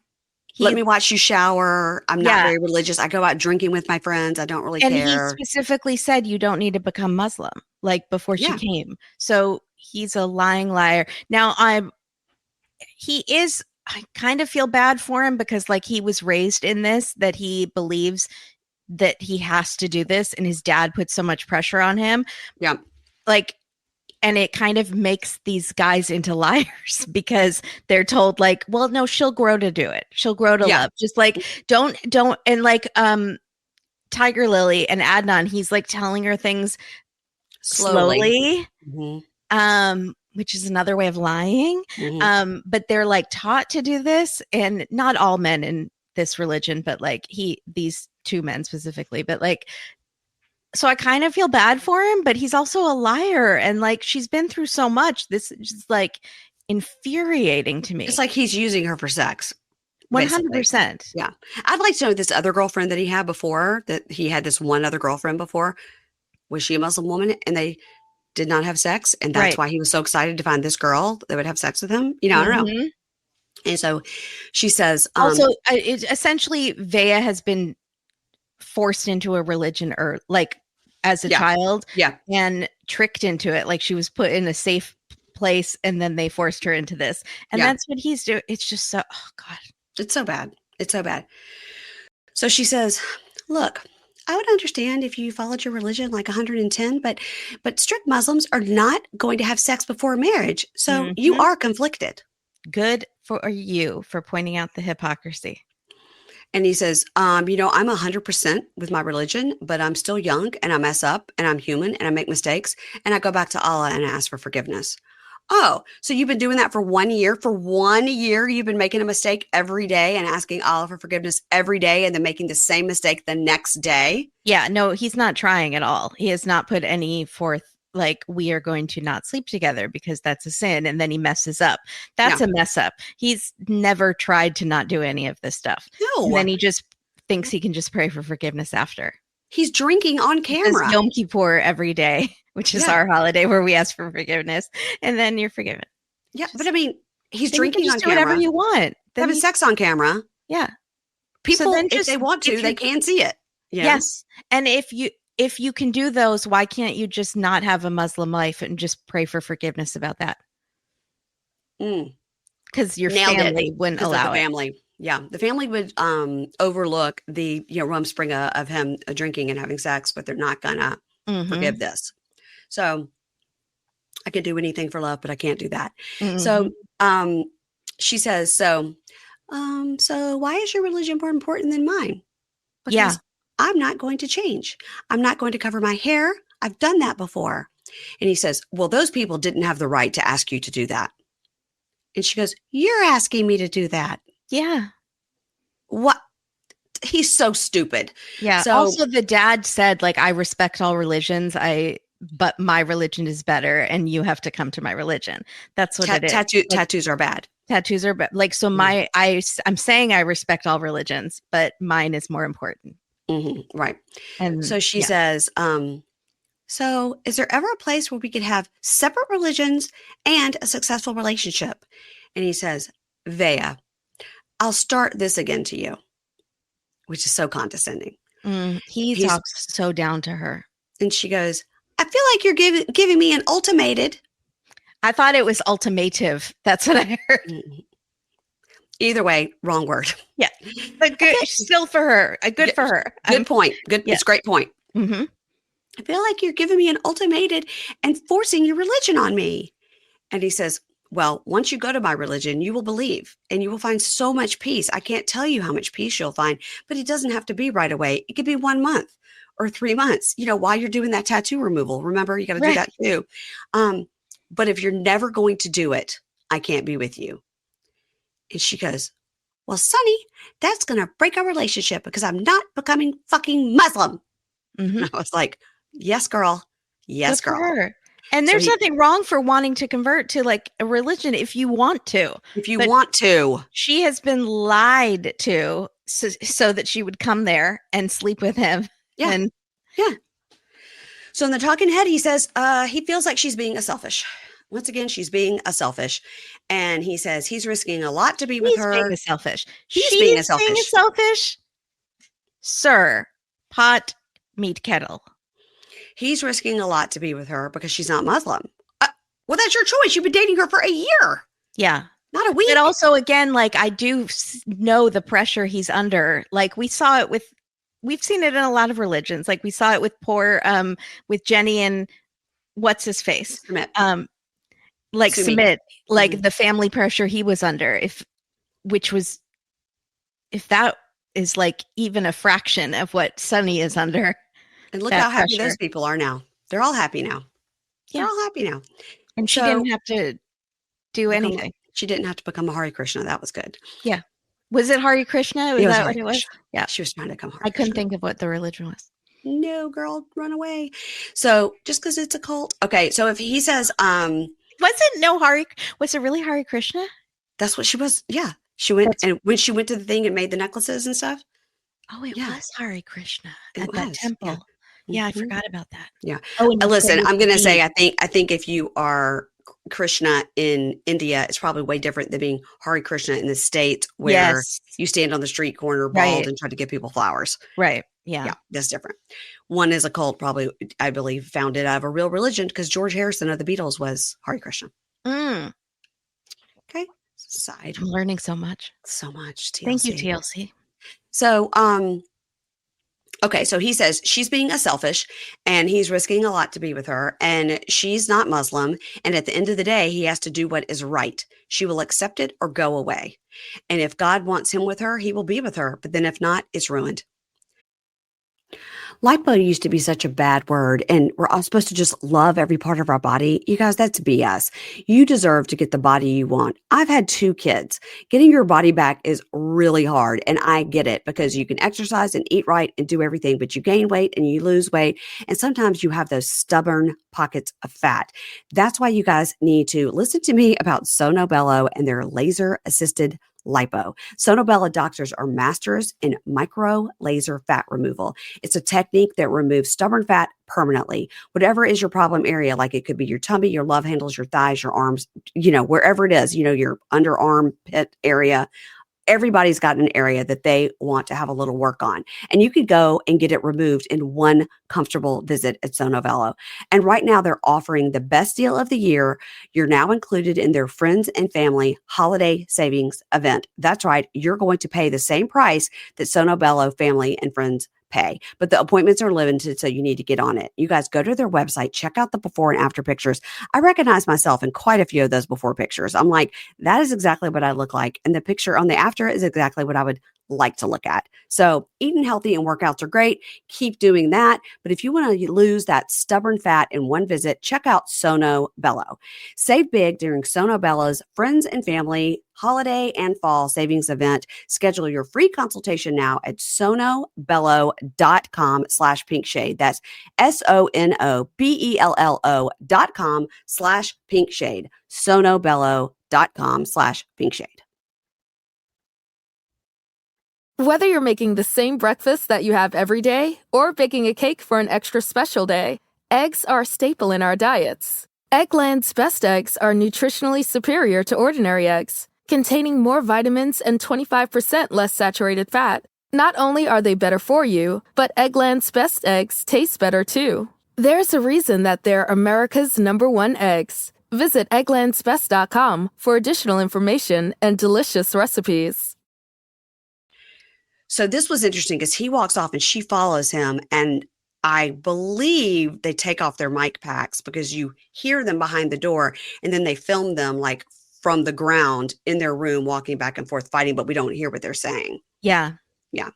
Let me watch you shower. I'm not very religious. I go out drinking with my friends. I don't really care. And he specifically said you don't need to become Muslim, like, before she came. So he's a lying liar. Now I kind of feel bad for him because, like, he was raised in this, that he believes that he has to do this, and his dad put so much pressure on him. Yeah. Like, and it kind of makes these guys into liars because they're told, like, well, no, she'll grow to do it. She'll grow to love. Just like, don't. And like, Tiger Lily and Adnan, he's like telling her things slowly. Which is another way of lying. But they're like taught to do this, and not all men in this religion, but like these two men specifically, but like, so I kind of feel bad for him, but he's also a liar, and like, she's been through so much. This is just like infuriating to me. It's like he's using her for sex. 100%. Yeah. I'd like to know this other girlfriend that he had before, that he had this one other girlfriend before. Was she a Muslim woman and they did not have sex? And that's why he was so excited to find this girl that would have sex with him. You know, I don't know. And so she says, also, essentially, Vea has been forced into a religion, or like as a child, and tricked into it. Like, she was put in a safe place, and then they forced her into this, and that's what he's doing. It's just so, oh God, it's so bad. It's so bad. So she says, look, I would understand if you followed your religion like 110, but strict Muslims are not going to have sex before marriage. So you are conflicted. Good for you for pointing out the hypocrisy. And he says, you know, I'm 100% with my religion, but I'm still young and I mess up and I'm human and I make mistakes and I go back to Allah and ask for forgiveness. Oh, so you've been doing that for 1 year? For 1 year, you've been making a mistake every day and asking Allah for forgiveness every day and then making the same mistake the next day? Yeah, no, he's not trying at all. He has not put any forth, like, we are going to not sleep together because that's a sin, and then he messes up. That's a mess up. He's never tried to not do any of this stuff. No. And then he just thinks he can just pray for forgiveness after. He's drinking on camera. He does Yom Kippur every day, which is our holiday where we ask for forgiveness, and then you're forgiven. Yeah, but I mean, he's drinking on do camera. Whatever you want. Having sex on camera. Yeah. People, if they want to, they can see it. You know? Yes. And if you can do those, why can't you just not have a Muslim life and just pray for forgiveness about that? Because your family wouldn't allow it. Family. Yeah. The family would overlook the rumspringa of him drinking and having sex, but they're not gonna forgive this. So I can do anything for love, but I can't do that. So she says, so why is your religion more important than mine? Because I'm not going to change. I'm not going to cover my hair. I've done that before. And he says, well, those people didn't have the right to ask you to do that. And she goes, you're asking me to do that. Yeah. What? He's so stupid. Yeah. So, also, the dad said, like, I respect all religions. But my religion is better, and you have to come to my religion. That's what it is. Tattoos are bad. Tattoos are bad. Like, so I'm saying I respect all religions, but mine is more important. Right. And so she says, so is there ever a place where we could have separate religions and a successful relationship? And he says, Vea, I'll start this again to you, which is so condescending. He talks so down to her. And she goes, I feel like you're giving me an ultimatum. I thought it was ultimative. That's what I heard. Either way, wrong word. Yeah. But good, still for her. Good for her. Good point. Good. Yeah. It's a great point. I feel like you're giving me an ultimatum and forcing your religion on me. And he says, well, once you go to my religion, you will believe and you will find so much peace. I can't tell you how much peace you'll find, but it doesn't have to be right away. It could be 1 month or 3 months, while you're doing that tattoo removal. Remember, you got to do that too. But if you're never going to do it, I can't be with you. And she goes, well, Sonny, that's going to break our relationship because I'm not becoming fucking Muslim. And I was like, yes, girl. Yes, good girl. For her. And there's nothing wrong for wanting to convert to like a religion if you want to. She has been lied to so that she would come there and sleep with him. Yeah. So in the talking head, he says he feels like she's being a selfish. Once again, she's being a selfish. And he says he's risking a lot to be with He's being her. a selfish. He's being a She's being a selfish. selfish. Sir, pot, meat kettle. He's risking a lot to be with her because she's not Muslim. Well, that's your choice. You've been dating her for a year, Yeah. not a week. But also, again, like I do know the pressure he's under. Like we've seen it in a lot of religions. Like we saw it with Jenny and what's his face? Submit. Like Sumi. Submit, like Mhm. the family pressure he was under. If that is like even a fraction of what s7e is under. And look that how happy pressure. those people are now. They're all happy now. They're Yeah. all happy now. And she So- didn't have to do anything. She didn't have to become a Hare Krishna. That was good. Was it Hare Krishna? Was It was that Hare what it was? Krishna. Yeah. She was trying to become Hare I couldn't Krishna. think of what the religion was. No, girl, run away. So just because it's a cult. Okay. So if he says, Was it really Hare Krishna? that's what she was. Yeah. She went, and when she went to the thing and made the necklaces and stuff. Oh, it Yeah. was Hare Krishna It at that was, temple. yeah. Yeah, I Mhm. forgot about that. Yeah. Oh, and Listen, I'm going to say, I I think if you are Krishna in India, it's probably way different than being Hare Krishna in the States where yes, you stand on the street corner Right. bald and try to give people flowers. right. Yeah. Yeah, that's different. One is a cult, probably, I believe, founded out of a real religion because George Harrison of the Beatles was Hare Krishna. Mm, Okay. Side. I'm learning so much. So much TLC. Thank you, TLC. So, okay, so he says she's being a selfish and he's risking a lot to be with her and she's not Muslim. And at the end of the day, he has to do what is right. She will accept it or go away. And if God wants him with her, he will be with her. But then if not, it's ruined. Lipo used to be such a bad word, and we're all supposed to just love every part of our body. You guys, that's BS. You deserve to get the body you want. I've had 2 kids. Getting your body back is really hard, and I get it because you can exercise and eat right and do everything, but you gain weight and you lose weight, and sometimes you have those stubborn pockets of fat. That's why you guys need to listen to me about Sono Bello and their laser-assisted lipo. Sono Bello doctors are masters in micro laser fat removal. It's a technique that removes stubborn fat permanently. Whatever is your problem area, like it could be your tummy, your love handles, your thighs, your arms, wherever it is, your underarm pit area. Everybody's got an area that they want to have a little work on. And you could go and get it removed in one comfortable visit at Sono Bello. And right now they're offering the best deal of the year. You're now included in their friends and family holiday savings event. That's right. You're going to pay the same price that Sono Bello family and friends pay, but the appointments are limited, so you need to get on it. You guys go to their website, check out the before and after pictures. I recognize myself in quite a few of those before pictures. I'm like, that is exactly what I look like. And the picture on the after is exactly what I would like to look at. So eating healthy and workouts are great. Keep doing that. But if you want to lose that stubborn fat in one visit, check out Sono Bello. Save big during Sono Bello's Friends and Family Holiday and Fall Savings Event. Schedule your free consultation now at sonobello.com/pinkshade. That's sonobello.com/pinkshade. sonobello.com/pinkshade. Whether you're making the same breakfast that you have every day or baking a cake for an extra special day, eggs are a staple in our diets. Eggland's best eggs are nutritionally superior to ordinary eggs, containing more vitamins and 25% less saturated fat. Not only are they better for you, but Eggland's best eggs taste better too. There's a reason that they're America's #1 eggs. Visit egglandsbest.com for additional information and delicious recipes. So this was interesting because he walks off and she follows him. And I believe they take off their mic packs because you hear them behind the door and then they film them like from the ground in their room, walking back and forth, fighting, but we don't hear what they're saying. Yeah. Yeah.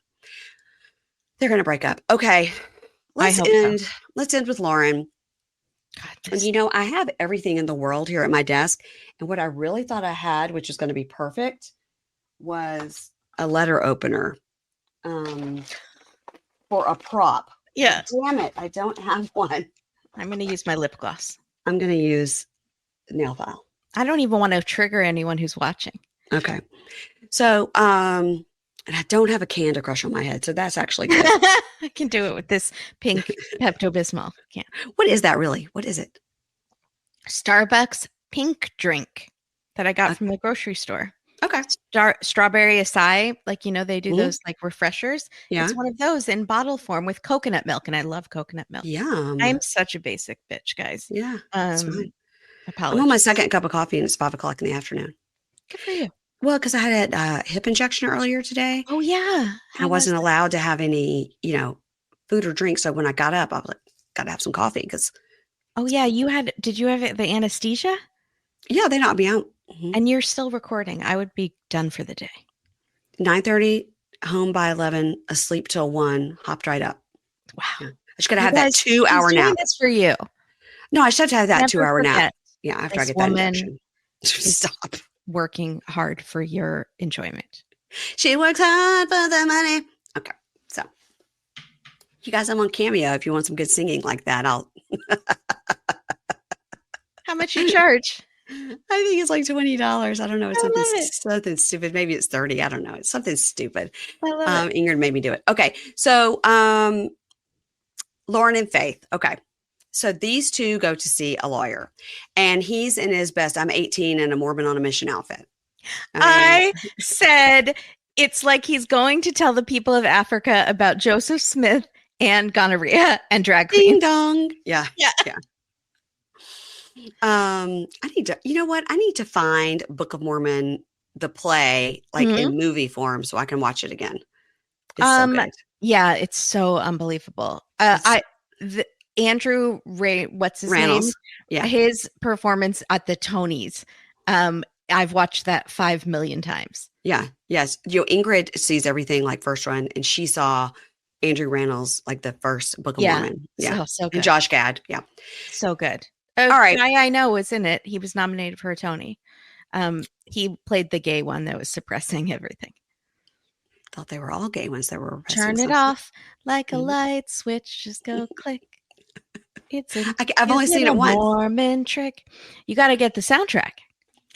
They're going to break up. Okay. Let's end with Lauren. God, And I have everything in the world here at my desk. And what I really thought I had, which was going to be perfect, was a letter opener. For a prop. Yeah. Damn it. I don't have one. I'm going to use my lip gloss. I'm going to use nail file. I don't even want to trigger anyone who's watching. Okay. So, And I don't have a Candy Crush on my head, so that's actually good. I can do it with this pink Pepto-Bismol. Can't. What is that really? What is it? Starbucks pink drink that I got from the grocery store. Okay. Strawberry acai, like, they do those like refreshers. Yeah. It's one of those in bottle form with coconut milk, and I love coconut milk. Yum. I'm such a basic bitch, guys. Yeah. That's fine. Apologies. I'm on my second cup of coffee, and it's 5:00 in the afternoon. Good for you. Well, because I had a hip injection earlier today. Oh yeah. I wasn't allowed to have any, food or drink. So when I got up, I was like, got to have some coffee because. Oh yeah, did you have the anesthesia? Yeah, they knocked me out. Mm-hmm. And you're still recording. I would be done for the day. 9:30, home by 11, asleep till 1, hopped right up. Wow. Yeah. I just got to have that 2-hour nap. This for you. No, I should have to have that Never 2-hour forget. nap. Yeah, after I get that injection. Stop. Working hard for your enjoyment. She works hard for the money. Okay, so you guys, I'm on Cameo. If you want some good singing like that, I'll. How much you charge? I think it's like $20. I don't know. It's something stupid. Maybe it's 30. I don't know. It's something stupid. I love it. Ingrid made me do it. Okay, so Lauren and Faith. Okay. So these two go to see a lawyer, and he's in his best. I'm 18 and a Mormon on a mission outfit. I said it's like he's going to tell the people of Africa about Joseph Smith and gonorrhea and drag queens. Ding dong. Yeah. I need to. You know what? I need to find Book of Mormon, the play, like in movie form, so I can watch it again. It's so good. Yeah, it's so unbelievable. Andrew Ray, what's his Reynolds. name? Yeah. His performance at the Tonys. I've watched that 5 million times. Yeah. Yes. Ingrid sees everything like first run, and she saw Andrew Reynolds like the first Book of Mormon. Yeah. So good. And Josh Gad. Yeah. So good. All right. Guy I know was in it. He was nominated for a Tony. He played the gay one that was suppressing everything. Thought they were all gay ones that were turn it off like a light switch. Just go click. I've only seen it once. Mormon trick. You got to get the soundtrack.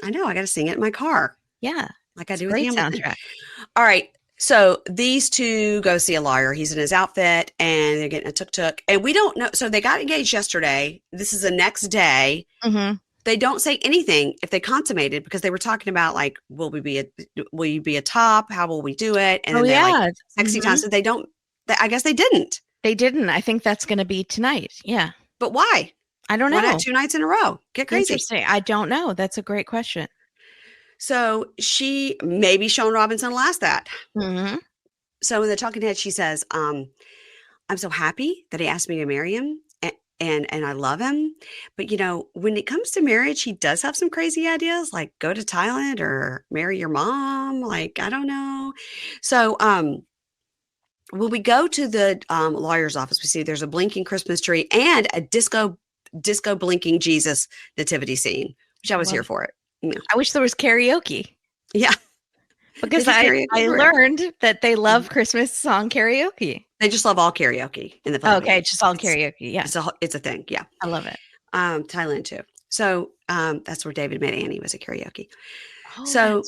I know. I got to sing it in my car. Yeah, like I do. Great with the soundtrack. All right. So these two go see a lawyer. He's in his outfit, and they're getting a tuk-tuk. And we don't know. So they got engaged yesterday. This is the next day. Mm-hmm. They don't say anything if they consummated, because they were talking about like, will you be a top? How will we do it? And then like sexy time. So they don't. I guess they didn't. They didn't. I think that's going to be tonight. Yeah. But why? I don't know. Why not 2 nights in a row? Get crazy. Interesting. I don't know. That's a great question. So maybe Sean Robinson will ask that. Mm-hmm. So in the talking head, she says, I'm so happy that he asked me to marry him, and I love him. But, when it comes to marriage, he does have some crazy ideas, like go to Thailand or marry your mom. Like, I don't know. So when we go to the lawyer's office, we see there's a blinking Christmas tree and a disco blinking Jesus nativity scene, which I was here for it. I wish there was karaoke. Yeah. Because I learned that they love Christmas song karaoke. They just love all karaoke in the Philippines. Okay, just all karaoke. Yeah. It's a thing. Yeah. I love it. Thailand too. So that's where David met Annie, was at karaoke. Oh, so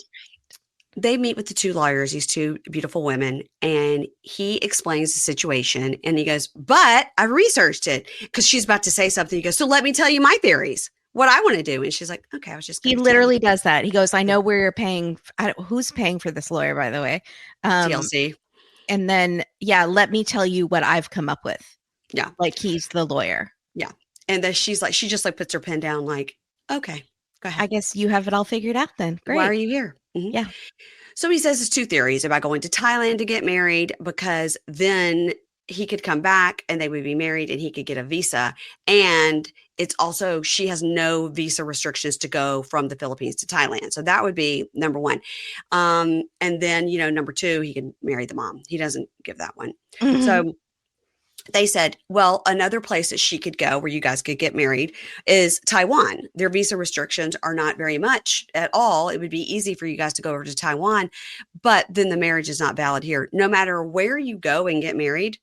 they meet with the two lawyers, these two beautiful women, and he explains the situation, and he goes, but I researched it, because she's about to say something. He goes, so let me tell you my theories, what I want to do. And she's like, okay, I was just. He literally does that. He goes, I know where you're paying. Who's paying for this lawyer, by the way? TLC. And then, let me tell you what I've come up with. Yeah. Like he's the lawyer. Yeah. And then she just like puts her pen down like, okay, go ahead. I guess you have it all figured out then. Great. Why are you here? Mm-hmm. Yeah. So he says there's two theories about going to Thailand to get married, because then he could come back and they would be married and he could get a visa. And it's also, she has no visa restrictions to go from the Philippines to Thailand. So that would be number one. And then, number two, he can marry the mom. He doesn't give that one. Mm-hmm. So they said, well, another place that she could go where you guys could get married is Taiwan. Their visa restrictions are not very much at all. It would be easy for you guys to go over to Taiwan, but then the marriage is not valid here. No matter where you go and get married,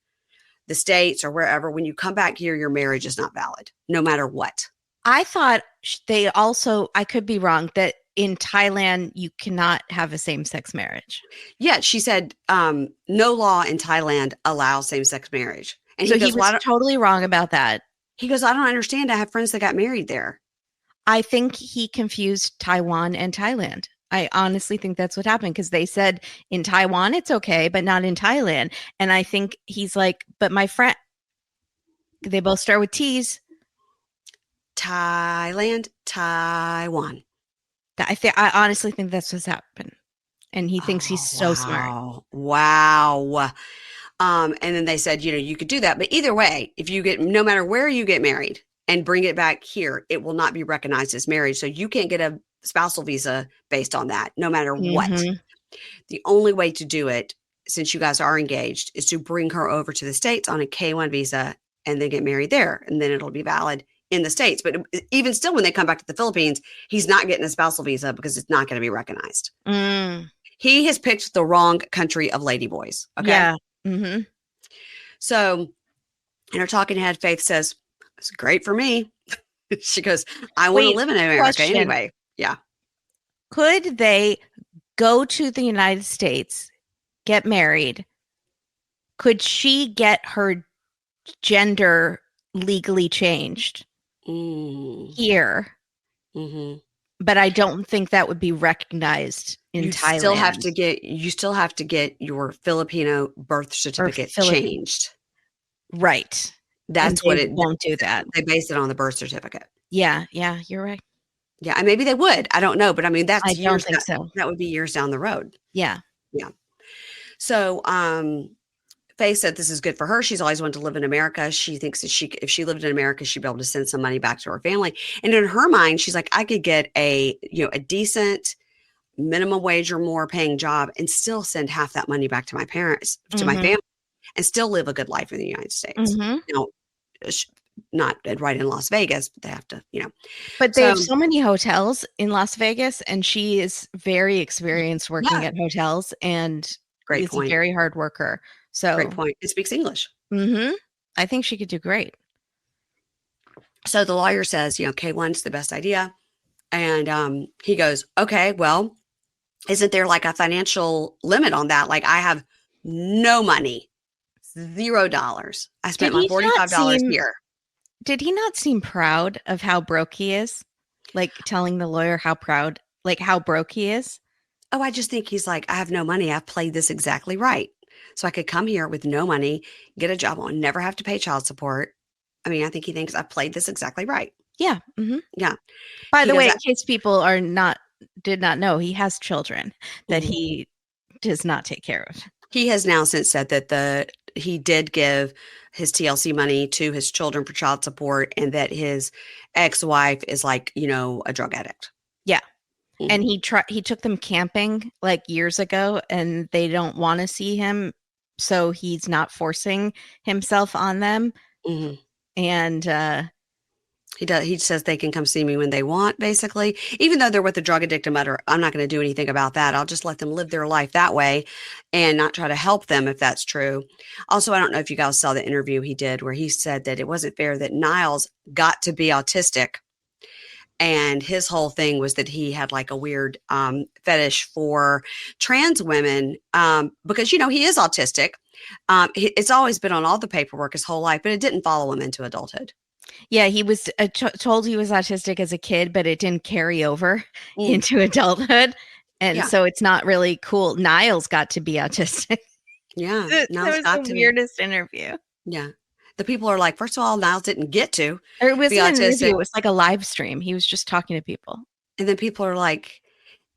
the States or wherever, when you come back here, your marriage is not valid, no matter what. I thought they also, I could be wrong, that in Thailand, you cannot have a same-sex marriage. Yeah, she said no law in Thailand allows same-sex marriage. And So he he goes, well, was totally wrong about that. he goes, I don't understand. I have friends that got married there. I think he confused Taiwan and Thailand. I honestly think that's what happened because they said in Taiwan it's okay, but not in Thailand. And I think he's like, but my friend, they both start with T's. Thailand, Taiwan. I honestly think that's what's happened. And he thinks he's so smart. Wow. And then they said, you could do that. But either way, if you no matter where you get married and bring it back here, it will not be recognized as marriage. So you can't get a spousal visa based on that, no matter what. The only way to do it, since you guys are engaged, is to bring her over to the States on a K-1 visa and then get married there. And then it'll be valid in the States. But even still, when they come back to the Philippines, he's not getting a spousal visa because it's not going to be recognized. He has picked the wrong country of ladyboys. Okay. Yeah. So in her talking head, Faith says, it's great for me. She goes, I want to live in America anyway. Yeah. Could they go to the United States, get married? Could she get her gender legally changed here? But I don't think that would be recognized in Thailand. You still have to get your Filipino birth certificate changed. Right. That's what it won't do that. They base it on the birth certificate. Yeah, you're right. Yeah, and maybe they would. I don't know, but I mean I don't think so. That would be years down the road. Yeah. So, Faye said this is good for her. She's always wanted to live in America. She thinks that if she lived in America, she'd be able to send some money back to her family. And in her mind, she's like, I could get a decent minimum wage or more paying job and still send half that money back to my parents, to my family, and still live a good life in the United States. Not right in Las Vegas, but they have to, But they have so many hotels in Las Vegas, and she is very experienced working at hotels and is a very hard worker. So great point. It speaks English. I think she could do great. So the lawyer says, K1's the best idea. And he goes, okay, well, isn't there like a financial limit on that? Like I have no money, $0. I spent my $45 here. Did he not seem proud of how broke he is? Like telling the lawyer how broke he is? Oh, I just think he's like, I have no money. I've played this exactly right. So I could come here with no money, get a job, and never have to pay child support. I mean, I think he thinks I played this exactly right. Yeah. Yeah. By the way, in case people did not know, he has children that he does not take care of. He has now since said that he did give his TLC money to his children for child support, and that his ex-wife is like, a drug addict. Yeah. And he took them camping like years ago, and they don't want to see him, so he's not forcing himself on them. And he says they can come see me when they want, basically, even though they're with a drug addict. I'm not going to do anything about that. I'll just let them live their life that way and not try to help them if that's true. Also, I don't know if you guys saw the interview he did where he said that it wasn't fair that Niles got to be autistic. And his whole thing was that he had like a weird fetish for trans women because, he is autistic. It's always been on all the paperwork his whole life, but it didn't follow him into adulthood. Yeah, he was told he was autistic as a kid, but it didn't carry over into adulthood. And so it's not really cool. Niles got to be autistic. Yeah. That was the weirdest interview. Yeah. The people are like, first of all, Niles didn't get to. Or it wasn't an interview. It was like a live stream. He was just talking to people. And then people are like,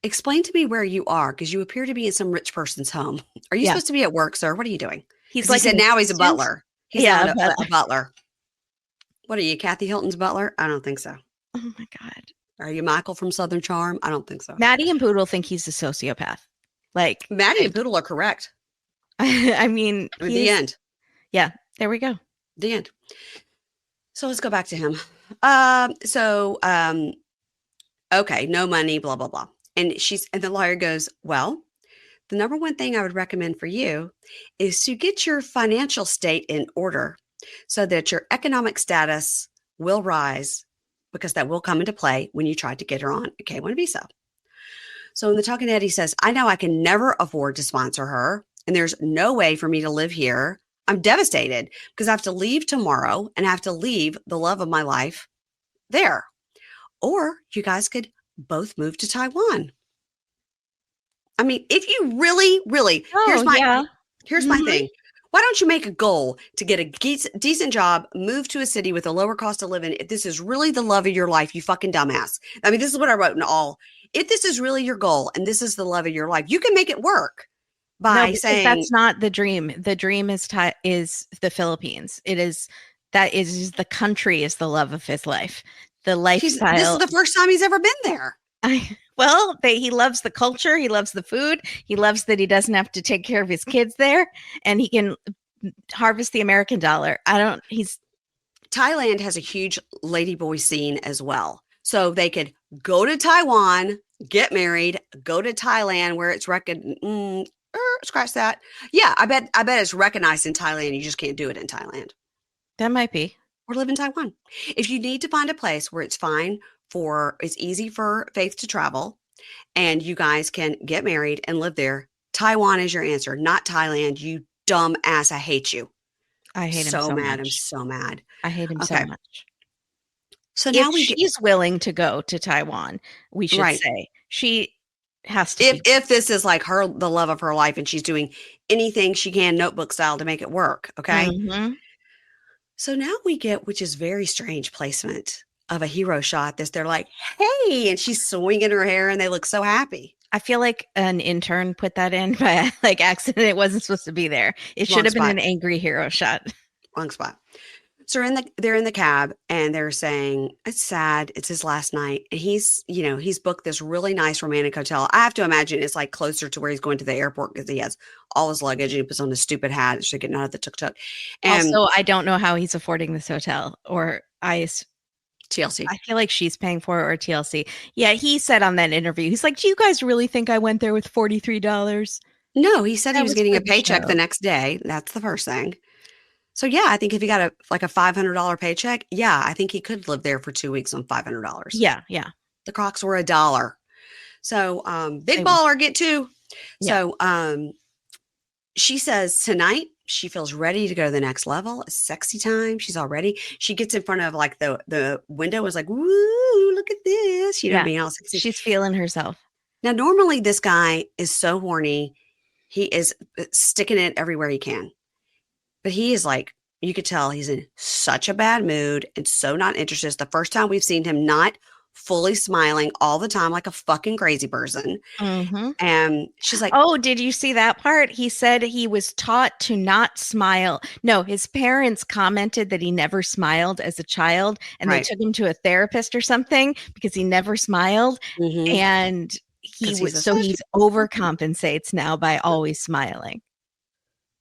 explain to me where you are, because you appear to be in some rich person's home. Are you supposed to be at work, sir? What are you doing? He's like, he said now he's a butler. He's not a butler. What are you, Kathy Hilton's butler? I don't think so. Oh my God. Are you Michael from Southern Charm? I don't think so. Maddie and Poodle think he's a sociopath. Like Maddie and Poodle are correct. I mean, the end. Yeah, there we go. The end. So let's go back to him. Okay, no money, blah, blah, blah. And the lawyer goes, well, the number one thing I would recommend for you is to get your financial state in order so that your economic status will rise, because that will come into play when you try to get her on a K-1 visa. So in the Talking Head, he says, I know I can never afford to sponsor her, and there's no way for me to live here. I'm devastated because I have to leave tomorrow and I have to leave the love of my life there. Or you guys could both move to Taiwan. I mean, if you really, really, here's my thing. Why don't you make a goal to get a decent job, move to a city with a lower cost of living? If this is really the love of your life, you fucking dumbass. I mean, this is what I wrote in all. If this is really your goal and this is the love of your life, you can make it work by saying that's not the dream. The dream is the Philippines. That is the country is the love of his life. The lifestyle. This is the first time he's ever been there. He loves the culture. He loves the food. He loves that he doesn't have to take care of his kids there, and he can harvest the American dollar. Thailand has a huge ladyboy scene as well. So they could go to Taiwan, get married, go to Thailand where it's scratch that. Yeah, I bet it's recognized in Thailand. You just can't do it in Thailand. That might be. Or live in Taiwan. If you need to find a place where it's easy for Faith to travel and you guys can get married and live there, Taiwan is your answer, not Thailand. You dumb ass. I hate you. I hate him so much. I'm so mad. I hate him so much. So now she's willing to go to Taiwan, we should say. She has to. If this is like the love of her life and she's doing anything she can notebook style to make it work. Okay. Mm-hmm. So now we get, which is very strange placement of a hero shot. They're like, hey, and she's swinging her hair and they look so happy. I feel like an intern put that in by accident. It wasn't supposed to be there. It should have been an angry hero shot. Wrong spot. So they're in the cab and they're saying, it's sad. It's his last night. And he's booked this really nice romantic hotel. I have to imagine it's like closer to where he's going to the airport because he has all his luggage and he puts on his stupid hat. So getting out of the tuk-tuk. And also, I don't know how he's affording this hotel TLC. I feel like she's paying for it or TLC. Yeah, he said on that interview, he's like, do you guys really think I went there with $43? No, he said he was getting a paycheck the next day. That's the first thing. So yeah, I think if he got a $500 paycheck, yeah, I think he could live there for 2 weeks on $500. Yeah. The Crocs were $1. So big baller, get two. Yeah. So she says tonight she feels ready to go to the next level. A sexy time. She's all ready. She gets in front of the window, was like, woo, look at this. Being all sexy. She's feeling herself. Now, normally this guy is so horny. He is sticking it everywhere he can. But he is like, you could tell he's in such a bad mood and so not interested. It's the first time we've seen him not fully smiling all the time like a fucking crazy person. Mm-hmm. And she's like, oh, did you see that part? He said he was taught to not smile. No, his parents commented that he never smiled as a child and they took him to a therapist or something because he never smiled. Mm-hmm. And he overcompensates now by always smiling.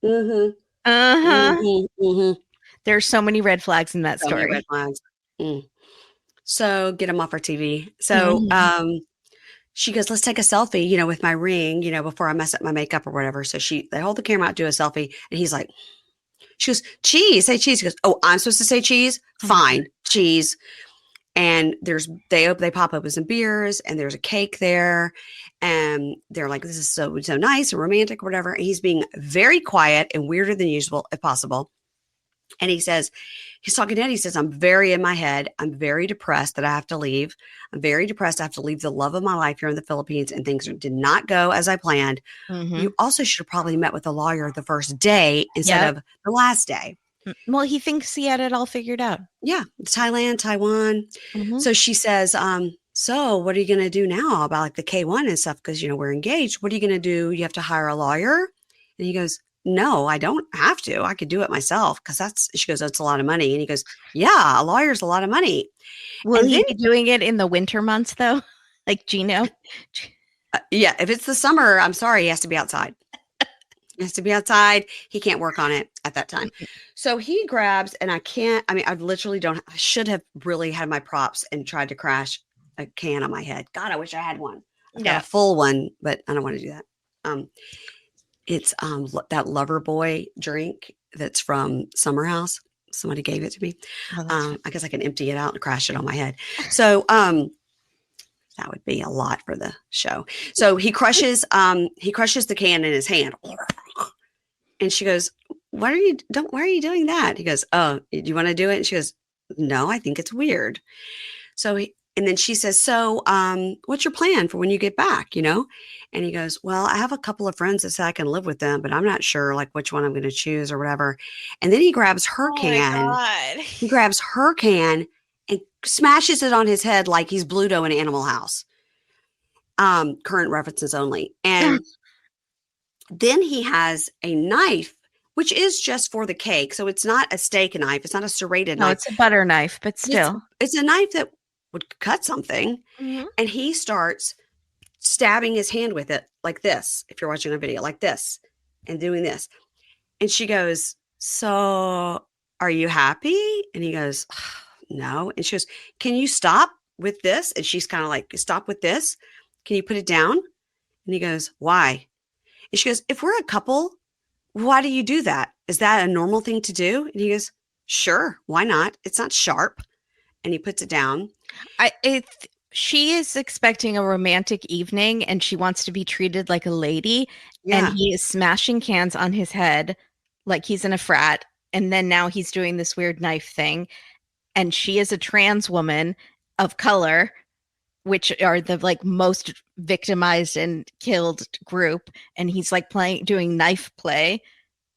Mm-hmm. Uh-huh. Mm-hmm, mm-hmm. There's so many red flags in that story. Red flags. So get him off our TV. So she goes, let's take a selfie, with my ring, before I mess up my makeup or whatever. So they hold the camera out, do a selfie. And he's like, she goes, cheese, say cheese. He goes, oh, I'm supposed to say cheese? Fine, cheese. And they pop open some beers and there's a cake there. And they're like, this is so nice and romantic or whatever. And he's being very quiet and weirder than usual, if possible. And he says, he's talking to Ed. He says, I'm very in my head. I'm very depressed that I have to leave. I'm very depressed. I have to leave the love of my life here in the Philippines and things did not go as I planned. Mm-hmm. You also should have probably met with a lawyer the first day instead of the last day. Well, he thinks he had it all figured out. Yeah. Thailand, Taiwan. Mm-hmm. So she says, so what are you going to do now about the K1 and stuff? Because, we're engaged. What are you going to do? You have to hire a lawyer? And he goes, no, I don't have to. I could do it myself she goes, that's a lot of money. And he goes, yeah, a lawyer's a lot of money. Will he be doing it in the winter months though? Like Gino? Yeah. If it's the summer, I'm sorry. He has to be outside. He can't work on it at that time. So he grabs and I should have really had my props and tried to crash a can on my head. God, I wish I had one. I've got a full one, but I don't want to do that. It's that Lover Boy drink that's from Summer House. Somebody gave it to me. I guess I can empty it out and crash it on my head. So That would be a lot for the show. So he crushes the can in his hand. And she goes, why are you doing that? He goes, oh, do you want to do it? And she goes, no, I think it's weird. And then she says, so, what's your plan for when you get back, And he goes, well, I have a couple of friends that said I can live with them, but I'm not sure like which one I'm going to choose or whatever. And then he grabs her can. My God. He grabs her can and smashes it on his head like he's Bluto in Animal House. Current references only. And then he has a knife, which is just for the cake. So it's not a steak knife. It's not a serrated knife. No, it's a butter knife, but still. It's a knife that would cut something. Mm-hmm. And he starts stabbing his hand with it like this, if you're watching a video, like this, and doing this. And she goes, so are you happy? And he goes, no. And she goes, can you stop with this? And she's kind of like, stop with this. Can you put it down? And he goes, why? And she goes, if we're a couple, why do you do that? Is that a normal thing to do? And he goes, sure, why not? It's not sharp. And he puts it down. She is expecting a romantic evening and she wants to be treated like a lady. Yeah. And he is smashing cans on his head like he's in a frat. And then now he's doing this weird knife thing. And she is a trans woman of color, which are the like most victimized and killed group. And he's like doing knife play.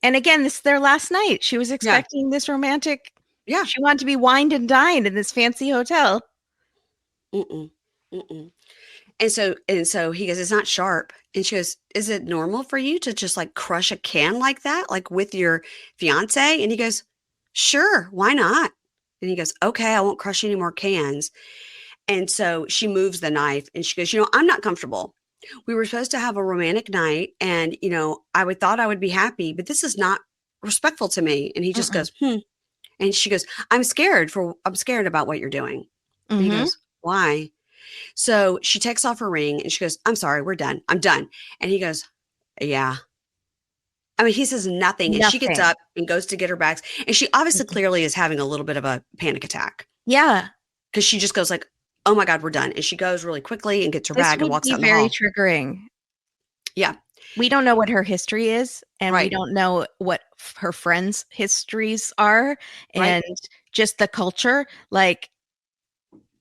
And again, this is their last night. She was expecting this romantic. Yeah. She wanted to be wined and dined in this fancy hotel. And so he goes, it's not sharp. And she goes, is it normal for you to just like crush a can like that, like with your fiance? And he goes, sure, why not? And he goes, okay, I won't crush any more cans. And so she moves the knife and she goes, I'm not comfortable. We were supposed to have a romantic night and, I thought I would be happy, but this is not respectful to me. And he just goes, And she goes, I'm scared about what you're doing. And he goes, why? So she takes off her ring and she goes, I'm sorry, we're done. I'm done. And he goes, yeah. I mean, he says nothing. And she gets up and goes to get her bags. And she obviously clearly is having a little bit of a panic attack. Yeah. Because she just goes like, oh my God, we're done. And she goes really quickly and gets her bag and walks out in the hall. This would be very triggering. Yeah. We don't know what her history is. And we don't know what her friends' histories are. And just the culture. Like,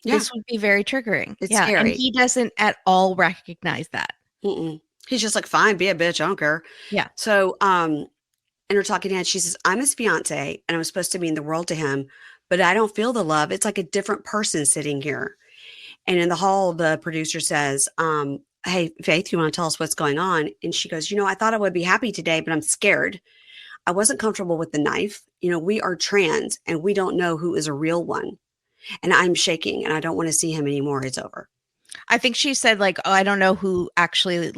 this would be very triggering. It's scary. And he doesn't at all recognize that. He's just like, fine, be a bitch. I don't care. Yeah. So, in her talking head, she says, I'm his fiance and I'm supposed to mean the world to him, but I don't feel the love. It's like a different person sitting here. And in the hall, the producer says, hey, Faith, you want to tell us what's going on? And she goes, I thought I would be happy today, but I'm scared. I wasn't comfortable with the knife. We are trans and we don't know who is a real one. And I'm shaking and I don't want to see him anymore. It's over. I think she said like, oh, I don't know who actually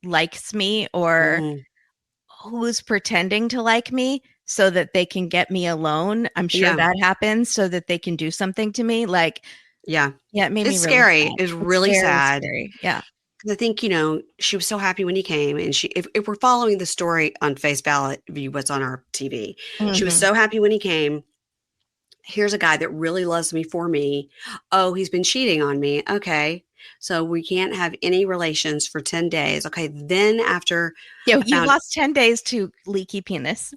likes me or who's pretending to like me so that they can get me alone. I'm sure that happens so that they can do something to me. Like, yeah, it made me really scary. sad. It's really sad. Scary. Yeah. I think, she was so happy when he came and if we're following the story on face value, what's on our TV, she was so happy when he came. Here's a guy that really loves me for me. Oh, he's been cheating on me. Okay. So we can't have any relations for 10 days. Okay. Then after. Yeah, you lost 10 days to leaky penis,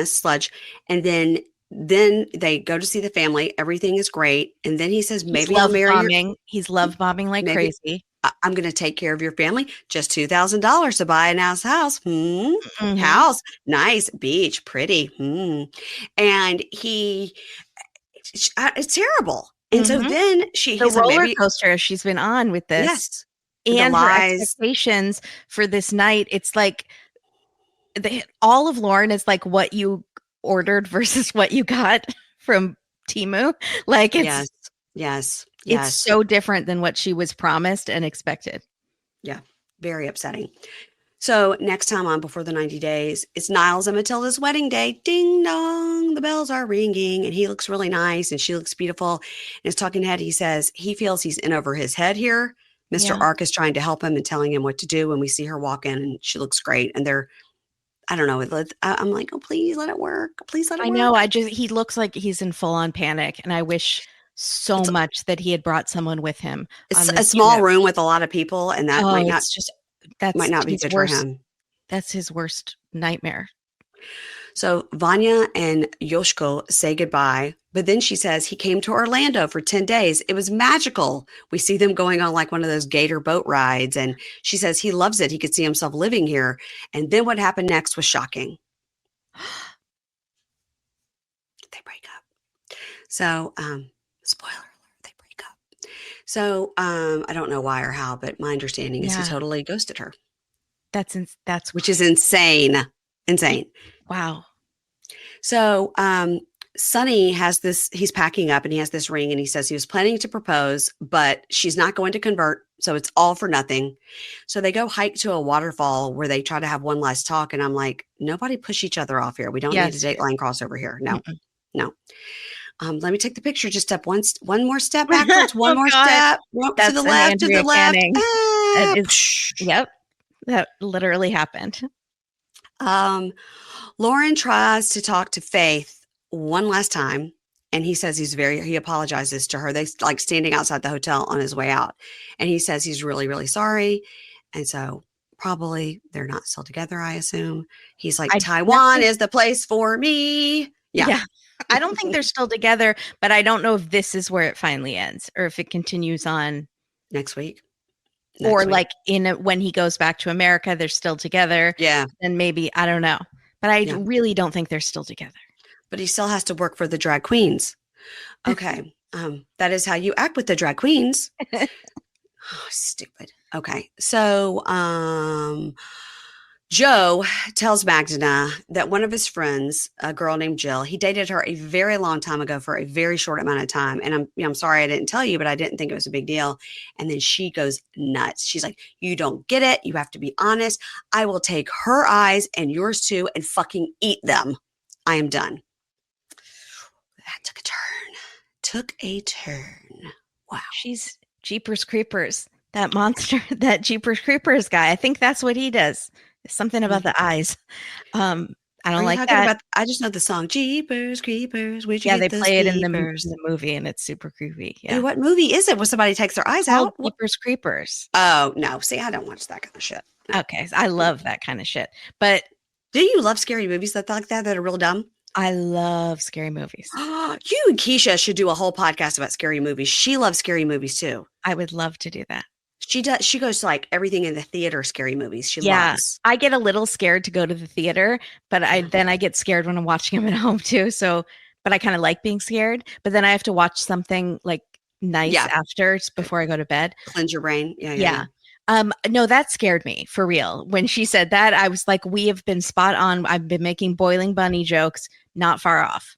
sludge. And then they go to see the family. Everything is great. And then he says, maybe I'll marry. He's love bombing like crazy. I'm going to take care of your family. Just $2,000 to buy a nice house. House. Nice. Beach. Pretty. And it's terrible. And so then the roller coaster she's been on with this. Yes. And her expectations for this night. It's like all of Lauren is like what you ordered versus what you got from Temu. Like it's yes. It's so different than what she was promised and expected. Yeah. Very upsetting. So next time on Before the 90 Days, it's Niles and Matilda's wedding day. Ding dong, the bells are ringing and he looks really nice and she looks beautiful. In his talking head, he says he feels he's in over his head here. Mr. Ark is trying to help him and telling him what to do. And we see her walk in and she looks great. And I don't know. I'm like, oh, please let it work. Please let it work. I know. He looks like he's in full on panic. And I wish so It's much that he had brought someone with him on it's a this small trip. room with a lot of people, and that Oh, it's just might that's not be his good for worst. him. That's his worst nightmare. So Vanya and Yoshko say goodbye, but then she says he came to Orlando for 10 days. It was magical. We see them going on like one of those gator boat rides, and she says he loves it. He could see himself living here. And then what happened next was shocking. They break up. So, spoiler alert, they break up. So, I don't know why or how, but my understanding is he Yeah, totally ghosted her, that's which is insane. y- Insane. wow. So, Sonny has this, he's packing up and he has this ring and he says he was planning to propose, but she's not going to convert. So it's all for nothing. So they go hike to a waterfall where they try to have one last talk. And I'm like, nobody push each other off here. We don't need a Yes. Dateline crossover here. No, Mm-mm. no. Let me take the picture. Just one more step backwards, one Oh more God, step to the that's an left, to the Andrea left. Canning. That is, Psh. yep, that literally happened. Lauren tries to talk to Faith one last time, and he says he apologizes to her. They like standing outside the hotel on his way out, and he says he's really, really sorry. And so probably they're not still together, I assume. He's like, Taiwan is the place for me. Yeah. I don't think they're still together, but I don't know if this is where it finally ends or if it continues on Next week. or like when he goes back to America, they're still together. Yeah. And maybe, I don't know, but I really don't think they're still together. But he still has to work for the drag queens. Okay. That is how you act with the drag queens. Oh, stupid. Okay. So, Joe tells Magdalena that one of his friends, a girl named Jill, he dated her a very long time ago for a very short amount of time. And I'm sorry I didn't tell you, but I didn't think it was a big deal. And then she goes nuts. She's like, you don't get it. You have to be honest. I will take her eyes and yours too and fucking eat them. I am done. That took a turn. Wow. She's Jeepers Creepers, that monster, that Jeepers Creepers guy. I think that's what he does. Something about the eyes. I don't like that. I just know the song Jeepers Creepers. Where'd you Yeah, get they those play it in creepers? the movie, and it's super creepy. Yeah. Hey, what movie is it where somebody takes their eyes out? Jeepers Creepers. Oh, no. See, I don't watch that kind of shit. No. Okay. I love that kind of shit. But do you love scary movies that are real dumb? I love scary movies. You and Keisha should do a whole podcast about scary movies. She loves scary movies too. I would love to do that. She does. She goes to like everything in the theater scary movies. She loves. I get a little scared to go to the theater, but I get scared when I'm watching them at home too. So, but I kind of like being scared. But then I have to watch something like nice after before I go to bed. Cleanse your brain. Yeah. No, that scared me for real. When she said that, I was like, we have been spot on. I've been making boiling bunny jokes, not far off.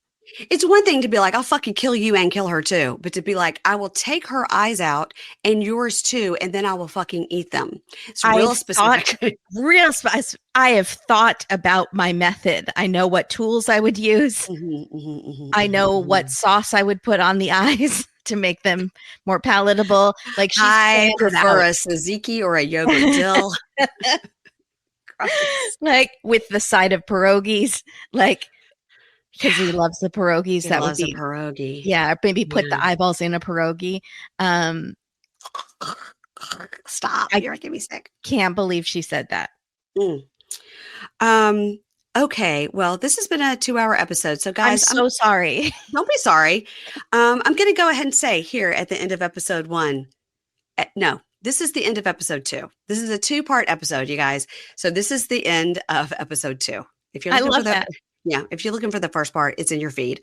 It's one thing to be like, I'll fucking kill you and kill her too. But to be like, I will take her eyes out and yours too, and then I will fucking eat them. It's real specific. I have thought about my method. I know what tools I would use. I know what sauce I would put on the eyes to make them more palatable. Like I prefer a tzatziki or a yogurt dill. Like with the side of pierogies, like because he loves the pierogies. He loves a pierogi. Yeah, maybe put the eyeballs in a pierogi. Stop! You're making me sick. Can't believe she said that. Okay, well, this has been a 2-hour episode. So, guys, I'm so sorry. Don't be sorry. I'm going to go ahead and say here at the end of episode 1. No, this is the end of episode 2. This is a 2-part episode, you guys. So this is the end of episode 2. If you're looking if you're looking for the first part, it's in your feed.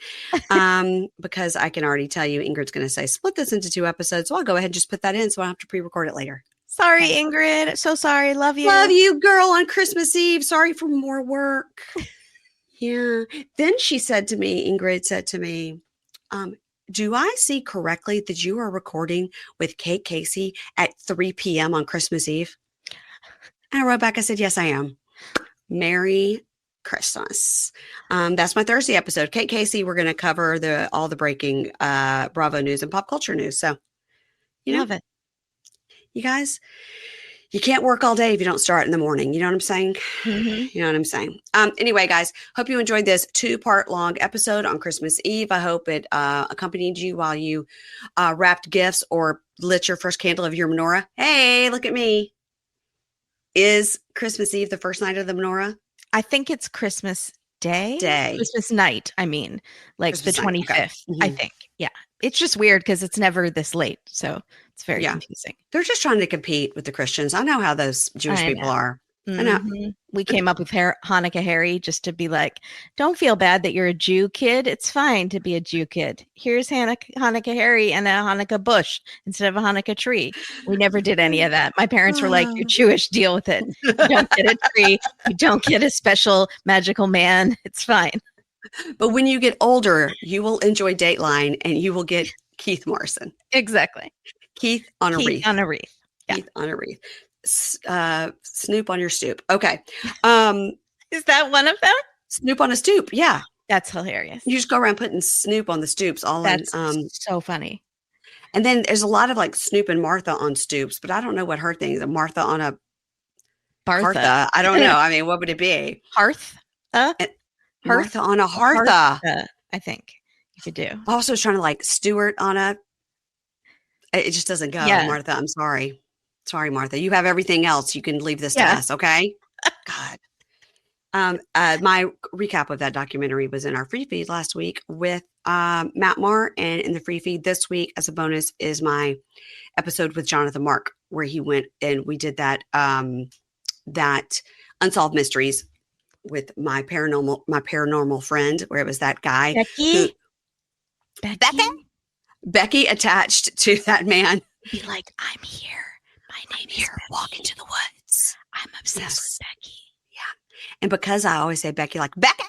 Because I can already tell you, Ingrid's going to say, split this into 2 episodes. So I'll go ahead and just put that in so I don't have to pre-record it later. Sorry, Ingrid. So sorry. Love you. Love you, girl, on Christmas Eve. Sorry for more work. Yeah. Then Ingrid said to me, do I see correctly that you are recording with Kate Casey at 3 p.m. on Christmas Eve? And I wrote back, I said, yes, I am. Merry Christmas. That's my Thursday episode. Kate Casey, we're going to cover all the breaking Bravo news and pop culture news. So, Love it. You guys, You can't work all day if you don't start in the morning. You know what I'm saying? Mm-hmm. You know what I'm saying? Anyway, guys, hope you enjoyed this 2-part long episode on Christmas Eve. I hope it accompanied you while you wrapped gifts or lit your first candle of your menorah. Hey, look at me. Is Christmas Eve the first night of the menorah? I think it's Christmas Day. Day. Christmas night, I mean, like Christmas the night, 25th, okay. I think. Yeah. It's just weird because it's never this late. So it's very confusing. They're just trying to compete with the Christians. I know how those Jewish people are. I know. We came up with Hanukkah Harry just to be like, don't feel bad that you're a Jew kid. It's fine to be a Jew kid. Here's Hanukkah Harry and a Hanukkah bush instead of a Hanukkah tree. We never did any of that. My parents were like, you're Jewish, deal with it. You don't get a tree. You don't get a special magical man. It's fine. But when you get older, you will enjoy Dateline and you will get Keith Morrison. Exactly. Keith on a wreath. On a wreath. Yeah. Keith on a wreath. Snoop on your stoop. Okay. Is that one of them? Snoop on a stoop. Yeah. That's hilarious. You just go around putting Snoop on the stoops. That's so funny. And then there's a lot of like Snoop and Martha on stoops, but I don't know what her thing is. Martha on a Partha. I don't know. I mean, what would it be? Hearth? Martha on a Heartha. I think you could do. I also was trying to like Stuart on a. It just doesn't go, Martha. I'm sorry. Sorry, Martha. You have everything else. You can leave this to us, okay? God. My recap of that documentary was in our free feed last week with Matt Marr, and in the free feed this week, as a bonus, is my episode with Jonathan Mark, where he went and we did that that Unsolved Mysteries with my paranormal friend, where it was that guy Becky attached to that man. Be like, I'm here. My name is Becky. Walk into the woods. I'm obsessed with Becky. Yeah. And because I always say Becky, like Becky,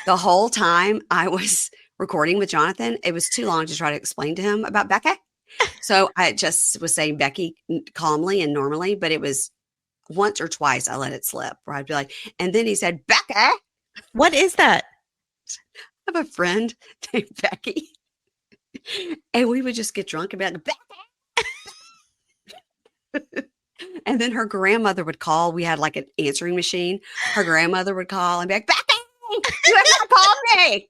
the whole time I was recording with Jonathan, it was too long to try to explain to him about Becky. So I just was saying Becky calmly and normally, but it was once or twice I let it slip where I'd be like, and then he said, Becky. What is that? I have a friend named Becky. And we would just get drunk and be like, Becky. And then her grandmother would call. We had like an answering machine. Her grandmother would call and be like, Becky, you have not called me.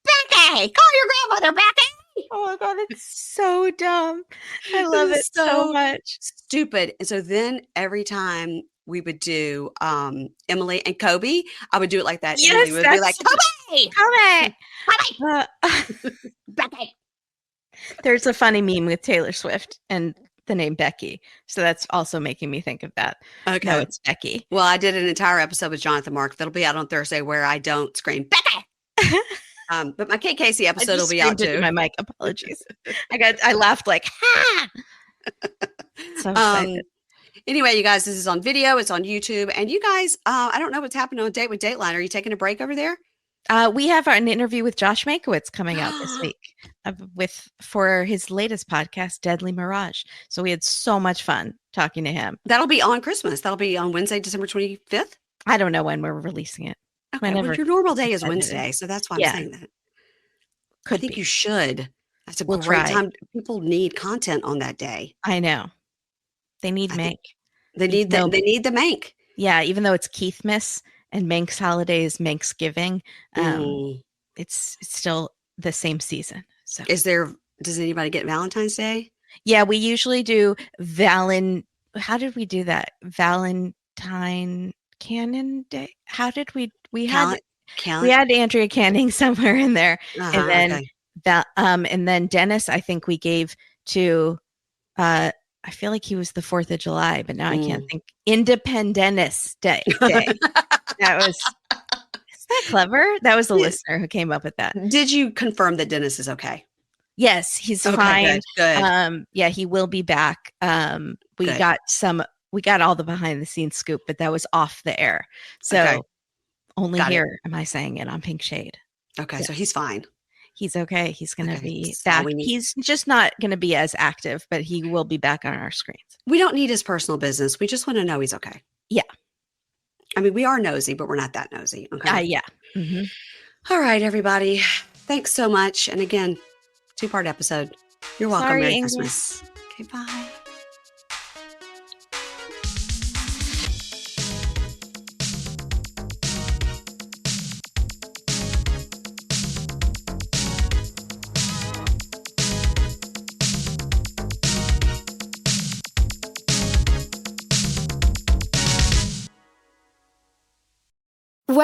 Becky, call your grandmother, Becky. Oh my God, it's so dumb. I love it so much. Stupid. And so then every time we would do Emily and Kobe, I would do it like that. Yes, Emily would be like, Kobe, Becky. There's a funny meme with Taylor Swift and the name Becky. So that's also making me think of that. Okay. No, it's Becky. Well, I did an entire episode with Jonathan Mark. That'll be out on Thursday where I don't scream, Becky. But my Kate Casey episode will be out too. My mic. Apologies. I laughed like, ha! So excited. Anyway, you guys, this is on video. It's on YouTube. And you guys, I don't know what's happening on Date with Dateline. Are you taking a break over there? We have an interview with Josh Mankiewicz coming out this week for his latest podcast, Deadly Mirage. So we had so much fun talking to him. That'll be on Christmas. That'll be on Wednesday, December 25th. I don't know when we're releasing it. Okay, well, your normal day is Wednesday, so that's why I'm saying that. I think you should. That's a great time. People need content on that day. I know. They need Mank. They need the Mank. Yeah, even though it's Keithmas and Mank's holiday is Manksgiving, it's still the same season. So does anybody get Valentine's Day? Yeah, we usually do how did we do that? Valentine Cannon Day. How did we had Andrea Canning somewhere in there. And then and then Dennis, I think we gave to I feel like he was the 4th of July, but now I can't think. Independence Day. That was, isn't that clever? That was the listener who came up with that. Did you confirm that Dennis is okay? Yes, he's fine. Good. Yeah, he will be back. We got all the behind the scenes scoop, but that was off the air. So only here am I saying it on Pink Shade. Okay, so he's fine. He's okay. He's going to be back. He's just not going to be as active, but he will be back on our screens. We don't need his personal business. We just want to know he's okay. Yeah. I mean, we are nosy, but we're not that nosy. Okay. Yeah. Mm-hmm. All right, everybody. Thanks so much. And again, 2-part episode. You're welcome. Sorry, Merry English. Christmas. Okay, bye.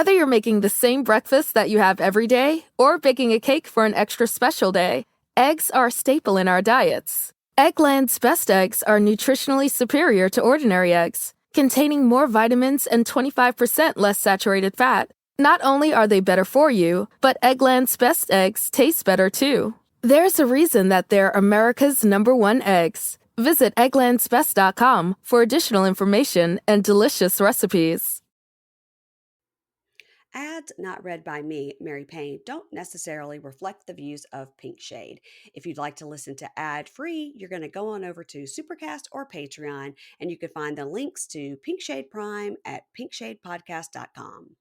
Whether you're making the same breakfast that you have every day or baking a cake for an extra special day, eggs are a staple in our diets. Eggland's best eggs are nutritionally superior to ordinary eggs, containing more vitamins and 25% less saturated fat. Not only are they better for you, but Eggland's best eggs taste better too. There's a reason that they're America's #1 eggs. Visit egglandsbest.com for additional information and delicious recipes. Ads not read by me, Mary Payne, don't necessarily reflect the views of Pink Shade. If you'd like to listen to ad-free, you're going to go on over to Supercast or Patreon, and you can find the links to Pink Shade Prime at pinkshadepodcast.com.